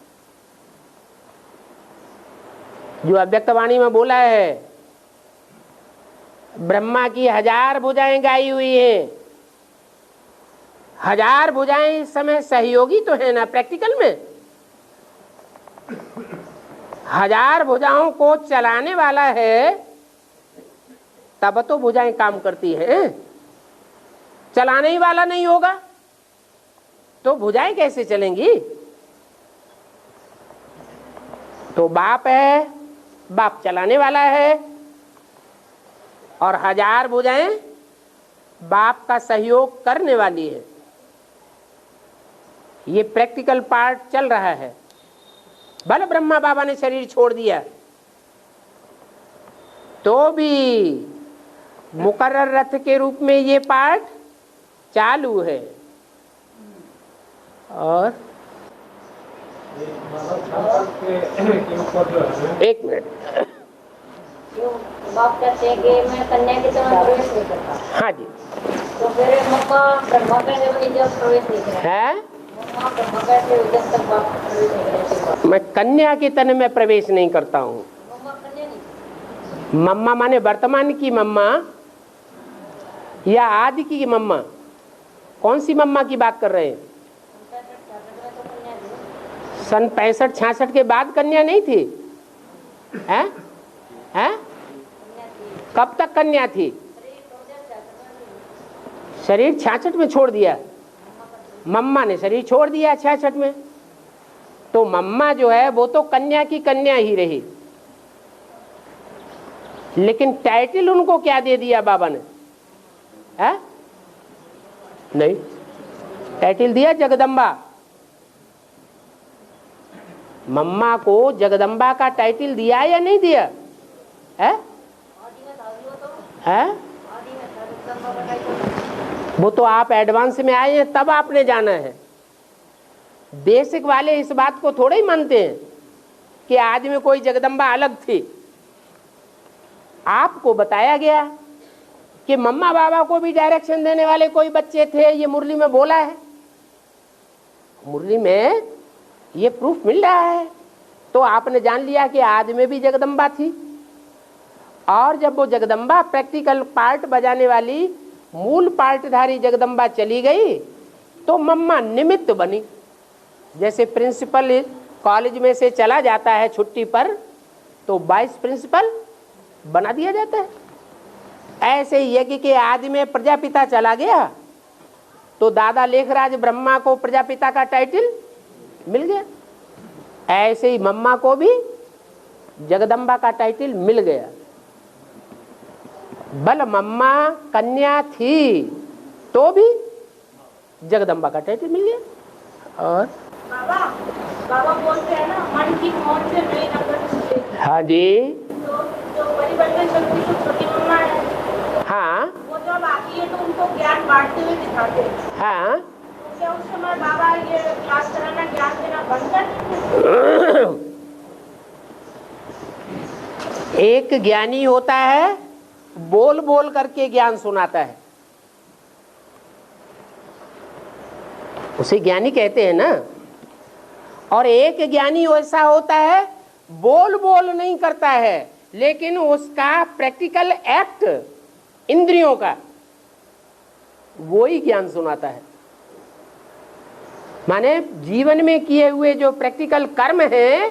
Speaker 1: जो अव्यक्तवाणी में बोला है, ब्रह्मा की 1000 भुजाएं गाई हुई हैं। 1000 भुजाएं इस समय सहयोगी तो है ना प्रैक्टिकल में। 1000 भुजाओं को चलाने वाला है तब तो भुजाएं काम करती हैं। चलाने ही वाला नहीं होगा तो भुजाएं कैसे चलेंगी? तो बाप है, बाप चलाने वाला है, और 1000 भुजाएं बाप का सहयोग करने वाली है। ये प्रैक्टिकल पार्ट चल रहा है। भले ब्रह्मा बाबा ने शरीर छोड़ दिया तो भी मुकर्रर रथ के रूप में ये पार्ट चालू है। और एक मिनट,
Speaker 2: बाप कहते हैं कि मैं कन्या की तरह प्रवेश नहीं करता।
Speaker 1: हाँ जी।
Speaker 2: तो फिर मम्मा ब्रह्मा कहते जब प्रवेश नहीं करें
Speaker 1: है,
Speaker 2: मम्मा ब्रह्मा कहते जब तक बाप प्रवेश नहीं करें।
Speaker 1: मैं कन्या के तन में प्रवेश नहीं करता हूँ।
Speaker 2: मम्मा कन्या
Speaker 1: मम्मा माने वर्तमान की मम्मा या आदि की मम्मा? कौन सी मम्मा की बात कर रहे हैं? सन 65-66 के बाद कन्या नहीं थी? हैं? हैं? कब तक कन्या थी? शरीर 66 में छोड़ दिया, मम्मा ने शरीर छोड़ दिया 66 में, तो मम्मा जो है वो तो कन्या की कन्या ही रही, लेकिन टाइटल उनको क्या दे दिया बाबा ने? है? नहीं, टाइटल दिया जगदम्बा। मम्मा को जगदम्बा का टाइटल दिया या नहीं दिया? है? है? वो तो आप एडवांस में आए हैं तब आपने जाना है। बेसिक वाले इस बात को थोड़ा ही मानते हैं कि आज में कोई जगदम्बा अलग थी। आपको बताया गया कि मम्मा बाबा को भी डायरेक्शन देने वाले कोई बच्चे थे, ये मुरली में बोला है, मुरली में ये प्रूफ मिल रहा है। तो आपने जान लिया कि आज में भी जगदम्बा थी, और जब वो जगदम्बा प्रैक्टिकल पार्ट बजाने वाली मूल पार्टधारी जगदम्बा चली गई तो मम्मा निमित्त बनी। जैसे प्रिंसिपल कॉलेज में से चला जाता है छुट्टी पर तो वाइस प्रिंसिपल बना दिया जाता है, ऐसे ही यज्ञ के आदि में प्रजापिता चला गया तो दादा लेखराज ब्रह्मा को प्रजापिता का टाइटल मिल गया। ऐसे ही मम्मा को भी जगदम्बा का टाइटल मिल गया। बल मम्मा कन्या थी तो भी जगदम्बा का टाइटल मिल गया। और
Speaker 2: बाबा बोलते हैं ना, मन की मौत से नई नगर सृष्टि।
Speaker 1: हाँ जी,
Speaker 2: तो जो परिवर्तन शक्ति जो छोटी मम्मा है,
Speaker 1: हाँ,
Speaker 2: वो जब आती है तो उनको ज्ञान बांटते हुए दिखाते हैं।
Speaker 1: हाँ,
Speaker 2: तो क्या उस समय बाबा ये क्लास कराना, ज्ञान देना बंद कर देते?
Speaker 1: एक ज्ञानी होता है बोल बोल करके ज्ञान सुनाता है, उसे ज्ञानी कहते हैं ना। और एक ज्ञानी ऐसा होता है बोल बोल नहीं करता है, लेकिन उसका प्रैक्टिकल एक्ट इंद्रियों का वो ही ज्ञान सुनाता है। माने जीवन में किए हुए जो प्रैक्टिकल कर्म हैं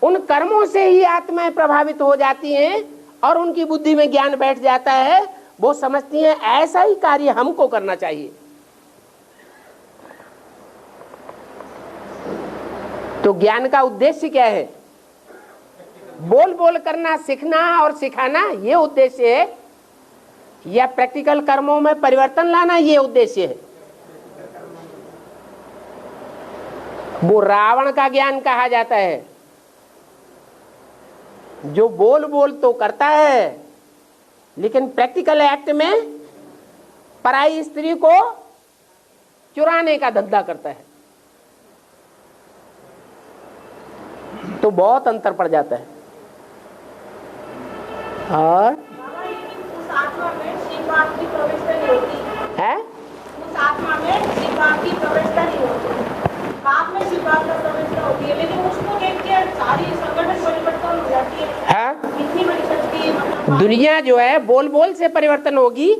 Speaker 1: उन कर्मों से ही आत्माएं प्रभावित हो जाती हैं और उनकी बुद्धि में ज्ञान बैठ जाता है। वो समझती हैं ऐसा ही कार्य हमको करना चाहिए। तो ज्ञान का उद्देश्य क्या है? बोल बोल करना सीखना और सिखाना, ये उद्देश्य है, या प्रैक्टिकल कर्मों में परिवर्तन लाना, ये उद्देश्य है। वो रावण का ज्ञान कहा जाता है, जो बोल बोल तो करता है लेकिन प्रैक्टिकल एक्ट में पराई स्त्री को चुराने का धंधा करता है। तो बहुत अंतर पड़ जाता है। और
Speaker 2: उस आत्मा में शिव बाप की प्रविष्टि नहीं होती
Speaker 1: है,
Speaker 2: उस आत्मा में शिव बाप की प्रविष्टि नहीं होती, बाप में शिव बाप का प्रविष्टि होती है, लेकिन उसको देख के सारी संगठन परिवर्तन हो जाती है। इतनी बड़ी शक्ति, मतलब
Speaker 1: दुनिया जो है बोल बोल से परिवर्तन होगी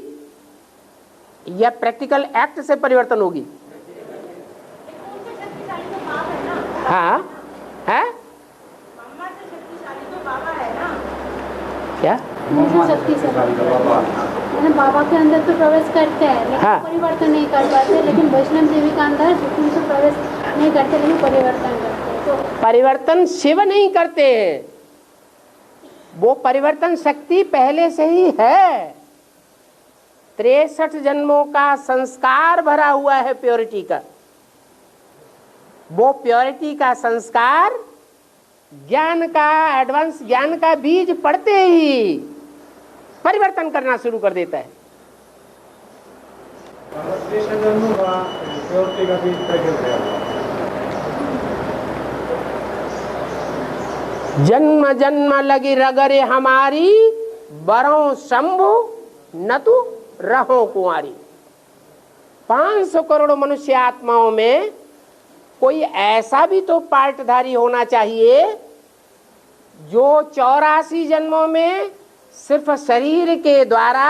Speaker 1: या प्रैक्टिकल एक्ट से परिवर्तन होगी?
Speaker 2: उनसे शक्तिशाली तो बाप है ना।
Speaker 1: हाँ है,
Speaker 2: मम्मा से शक्तिशाली तो बाबा है ना।
Speaker 1: क्या
Speaker 7: मुझे शक्तिशाली बाबा के अंदर तो प्रवेश करते हैं लेकिन
Speaker 1: हाँ।
Speaker 7: परिवर्तन नहीं कर पाते, लेकिन वैष्णव देवी का अंदर तो प्रवेश नहीं करते लेकिन परिवर्तन करते हैं। तो
Speaker 1: परिवर्तन शिव नहीं करते हैं, वो परिवर्तन शक्ति पहले से ही है। 63 जन्मों का संस्कार भरा हुआ है प्योरिटी का। वो प्योरिटी का संस्कार ज्ञान का, एडवांस ज्ञान का बीज पड़ते ही परिवर्तन करना शुरू कर देता है। जन्म जन्म लगी रगरे हमारी, बरों शंभु न तू रहो कुंवारी। 500 करोड़ मनुष्य आत्माओं में कोई ऐसा भी तो पार्टधारी होना चाहिए जो 84 जन्मों में सिर्फ शरीर के द्वारा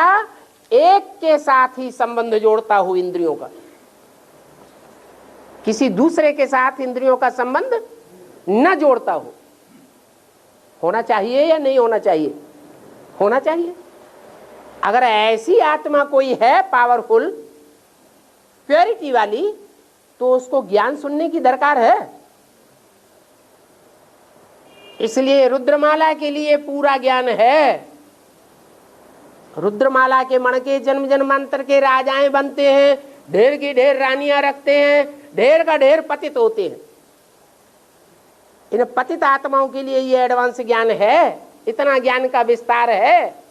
Speaker 1: एक के साथ ही संबंध जोड़ता हो इंद्रियों का, किसी दूसरे के साथ इंद्रियों का संबंध न जोड़ता हो। होना चाहिए या नहीं होना चाहिए? होना चाहिए। अगर ऐसी आत्मा कोई है पावरफुल, प्योरिटी वाली, तो उसको ज्ञान सुनने की दरकार है। इसलिए रुद्रमाला के लिए पूरा ज्ञान है। रुद्रमाला के मण के जन्म जन्मांतर के राजाएं बनते हैं, ढेर की ढेर रानियां रखते हैं, ढेर का ढेर पतित होते हैं। इन पतित आत्माओं के लिए ये एडवांस ज्ञान है, इतना ज्ञान का विस्तार है।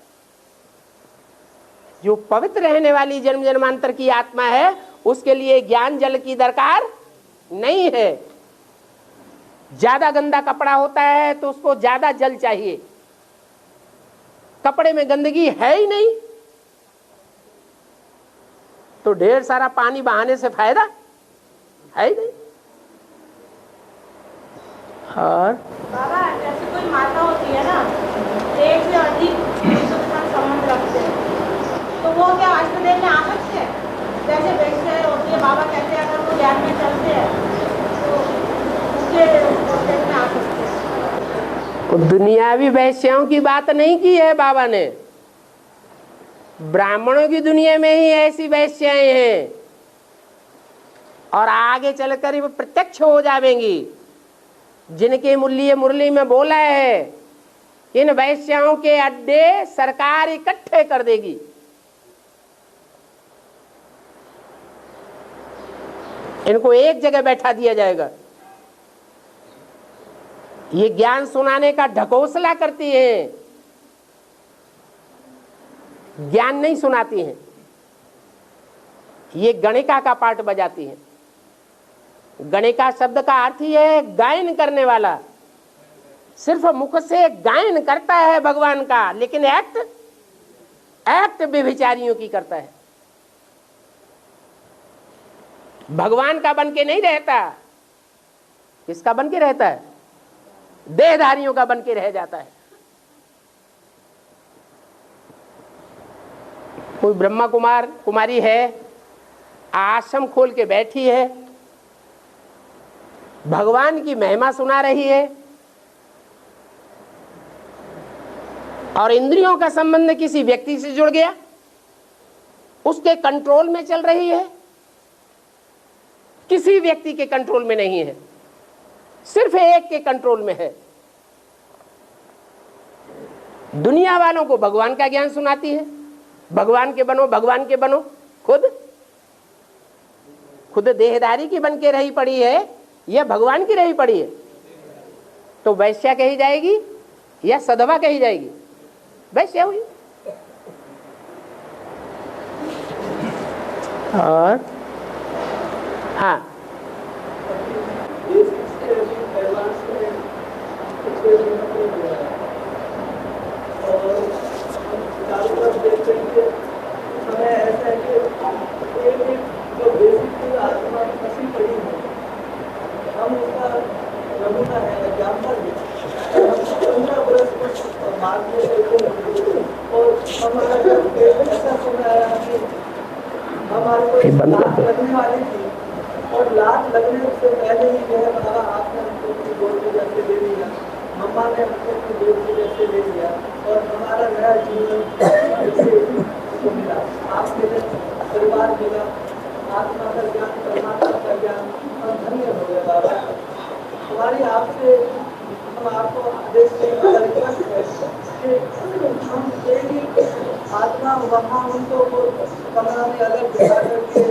Speaker 1: जो पवित्र रहने वाली जन्म जन्मांतर की आत्मा है, उसके लिए ज्ञान जल की दरकार नहीं है। ज्यादा गंदा कपड़ा होता है तो उसको ज्यादा जल चाहिए, कपड़े में गंदगी है ही नहीं तो ढेर सारा पानी बहाने से फायदा है ही नहीं। और
Speaker 2: बाबा जैसे कोई माता होती है ना, एक से अधिक पुरुषों के साथ संबंध रखते हैं, तो वो क्या अष्टदेव में आ सकते हैं? जैसे वैसे होती है, बाबा कहते हैं अगर वो ज्ञान में चलते हैं तो उसके अष्टदेव में आ सकते हैं।
Speaker 1: दुनियावी वैश्याओं की बात नहीं की है बाबा ने, ब्राह्मणों की दुनिया में ही ऐसी वैश्याएं हैं और आगे चलकर वो प्रत्यक्ष हो जाएंगी। जिनके मुरली में बोला है, इन वैश्याओं के अड्डे सरकार इकट्ठे कर देगी। इनको एक जगह बैठा दिया जाएगा। ये ज्ञान सुनाने का ढकोसला करती है, ज्ञान नहीं सुनाती हैं। ये गणिका का पार्ट बजाती हैं। गणिका शब्द का अर्थ ही है गायन करने वाला। सिर्फ मुख से गायन करता है भगवान का, लेकिन एक्ट व्यभिचारियों की करता है। भगवान का बन के नहीं रहता। किसका बन के रहता है? देहधारियों का बन के रह जाता है। कोई ब्रह्मा कुमारी है, आश्रम खोल के बैठी है, भगवान की महिमा सुना रही है और इंद्रियों का संबंध किसी व्यक्ति से जुड़ गया, उसके कंट्रोल में चल रही है, किसी व्यक्ति के कंट्रोल में नहीं है, सिर्फ एक के कंट्रोल में है। दुनिया वालों को भगवान का ज्ञान सुनाती है, भगवान के बनो, भगवान के बनो। खुद देहधारी की बन के रही पड़ी है या भगवान की रही पड़ी है? तो वैश्या कही जाएगी या सधवा कही जाएगी? वैश्या हुई। और हाँ,
Speaker 8: हमें ऐसा है कि जो बेसिक आत्मा फंसी पड़ी है, हम उसका नमूना है एग्जाम्पल भी। हम 15 बरस मार्ग में और हमारा ऐसा सुना है कि हमारे को लात लगने वाली थी और लात लगने से पहले ही जो है बाबा आपने हमको अपनी गोद में जैसे ले लिया, मम्मा ने हमको अपनी गोद में जैसे ले लिया और हमारा नया जीवन जैसे मिला। आपके परिवार मिला, आत्मा का ज्ञान, परमात्मा का ज्ञान, हम धन्य हो गए बाबा। हमारी आपसे हम आपको आदेश देने रिक्वेस्ट है कि हम एक ही आत्मा वहाँ उनको कमरा में अलग बिठा करके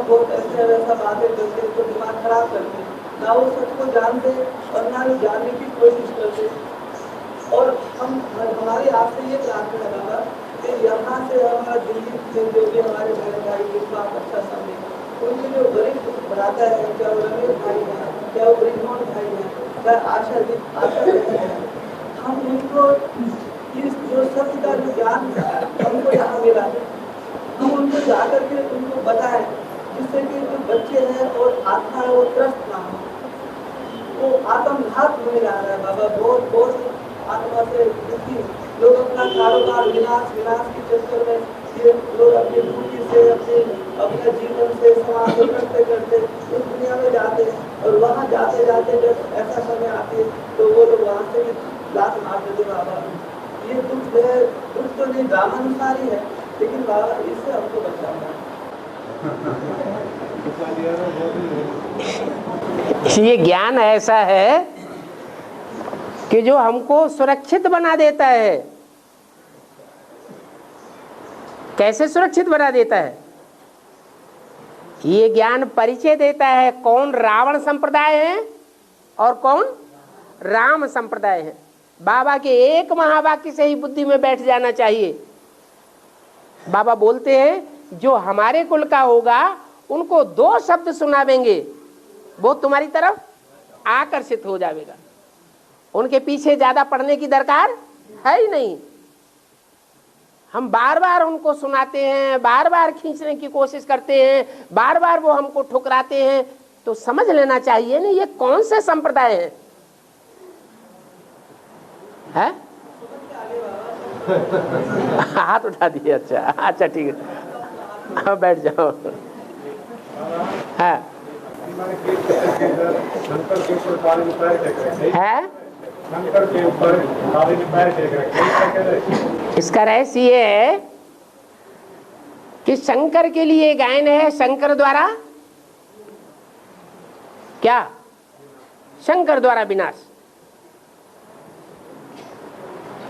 Speaker 8: बहुत ऐसे वैसा बातें करके उनको दिमाग खराब करते, ना वो सच को जानते और ना ही जानने की कोशिश करते। और हम हमारी आपसे ये प्रार्थना है बाबा कि यहाँ से हमारा दिल्ली से जो भी हमारे बहन भाई जिनको आप अच्छा समझे, उनके जो गरीब भ्राता है, क्या वो रमेश भाई हैं, क्या वो ब्रिजमोहन भाई हैं, क्या आशा है, हम उनको इस जो सत्य का जो ज्ञान हमको यहाँ मिला, हम उनको जा करके उनको बताएं, जिससे कि जो बच्चे हैं और आत्मा है वो त्रस्त ना हो। वो आत्मघात होने जा रहा है बाबा, बहुत आत्मा से दुखी लोग अपना कारोबार विनाश के चक्कर में ये लोग अपनी ड्यूटी से अपने जीवन से समाज करते करते उस दुनिया में जाते हैं और वहाँ जाते जाते जब ऐसा समय आती है तो वो लोग वहाँ से भी लात मार देते बाबा। ये दुख तो नहीं ड्रामानुसारी है, लेकिन बाबा इससे हमको बचाना है।
Speaker 1: ये ज्ञान ऐसा है कि जो हमको सुरक्षित बना देता है। कैसे सुरक्षित बना देता है? ये ज्ञान परिचय देता है कौन रावण संप्रदाय है और कौन राम संप्रदाय है। बाबा के एक महावाक्य से ही बुद्धि में बैठ जाना चाहिए। बाबा बोलते हैं जो हमारे कुल का होगा उनको 2 शब्द सुनावेंगे, वो तुम्हारी तरफ आकर्षित हो जाएगा। उनके पीछे ज्यादा पढ़ने की दरकार है ही नहीं। हम बार बार उनको सुनाते हैं, बार बार खींचने की कोशिश करते हैं, बार बार वो हमको ठुकराते हैं, तो समझ लेना चाहिए ना ये कौन से संप्रदाय है? हाथ उठा दिए। अच्छा ठीक है, हाँ बैठ जाओ। है
Speaker 3: शंकर के ऊपर बाबा ने पैर टेक रखे।
Speaker 1: इसका रहस्य ये है कि शंकर के लिए गायन है शंकर द्वारा क्या? शंकर द्वारा विनाश।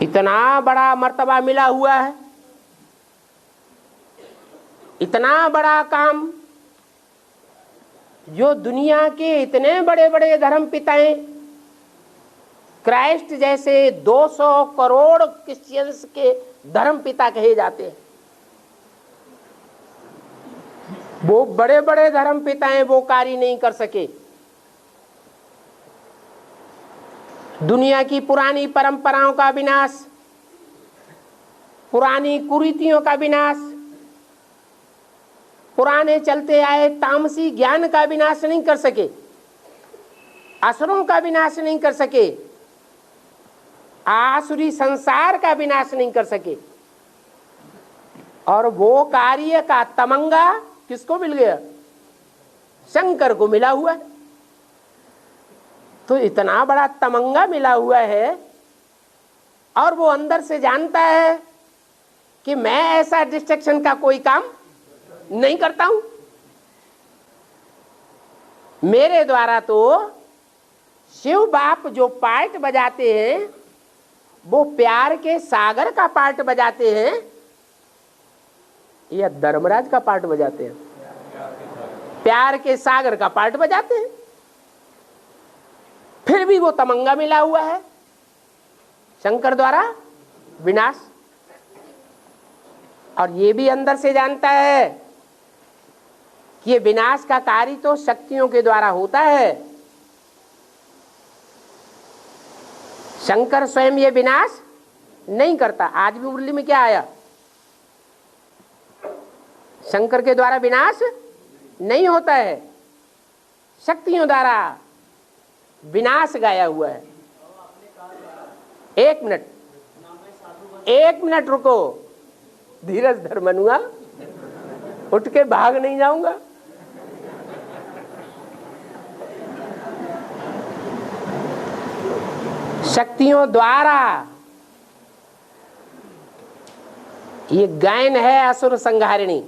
Speaker 1: इतना बड़ा मर्तबा मिला हुआ है, इतना बड़ा काम जो दुनिया के इतने बड़े बड़े धर्म पिताएं, क्राइस्ट जैसे 200 करोड़ क्रिश्चियंस के धर्म पिता कहे जाते हैं, वो बड़े बड़े धर्म पिताएं वो कार्य नहीं कर सके। दुनिया की पुरानी परंपराओं का विनाश, पुरानी कुरीतियों का विनाश, पुराने चलते आए तामसी ज्ञान का विनाश नहीं कर सके, असुरों का विनाश नहीं कर सके, आसुरी संसार का विनाश नहीं कर सके। और वो कार्य का तमंगा किसको मिल गया? शंकर को मिला हुआ है। तो इतना बड़ा तमंगा मिला हुआ है और वो अंदर से जानता है कि मैं ऐसा डिस्ट्रक्शन का कोई काम नहीं करता हूं। मेरे द्वारा तो शिव बाप जो पार्ट बजाते हैं वो प्यार के सागर का पार्ट बजाते हैं या धर्मराज का पार्ट बजाते हैं? प्यार के सागर का पार्ट बजाते हैं। फिर भी वो तमंगा मिला हुआ है शंकर द्वारा विनाश। और ये भी अंदर से जानता है कि ये विनाश का कार्य तो शक्तियों के द्वारा होता है। शंकर स्वयं ये विनाश नहीं करता। आज भी मुरली में क्या आया? शंकर के द्वारा विनाश नहीं होता है, शक्तियों द्वारा विनाश गाया हुआ है। 1 मिनट रुको, धीरज धर मनुआ, उठ के भाग नहीं जाऊंगा। शक्तियों द्वारा ये गायन है असुर संहारिणी।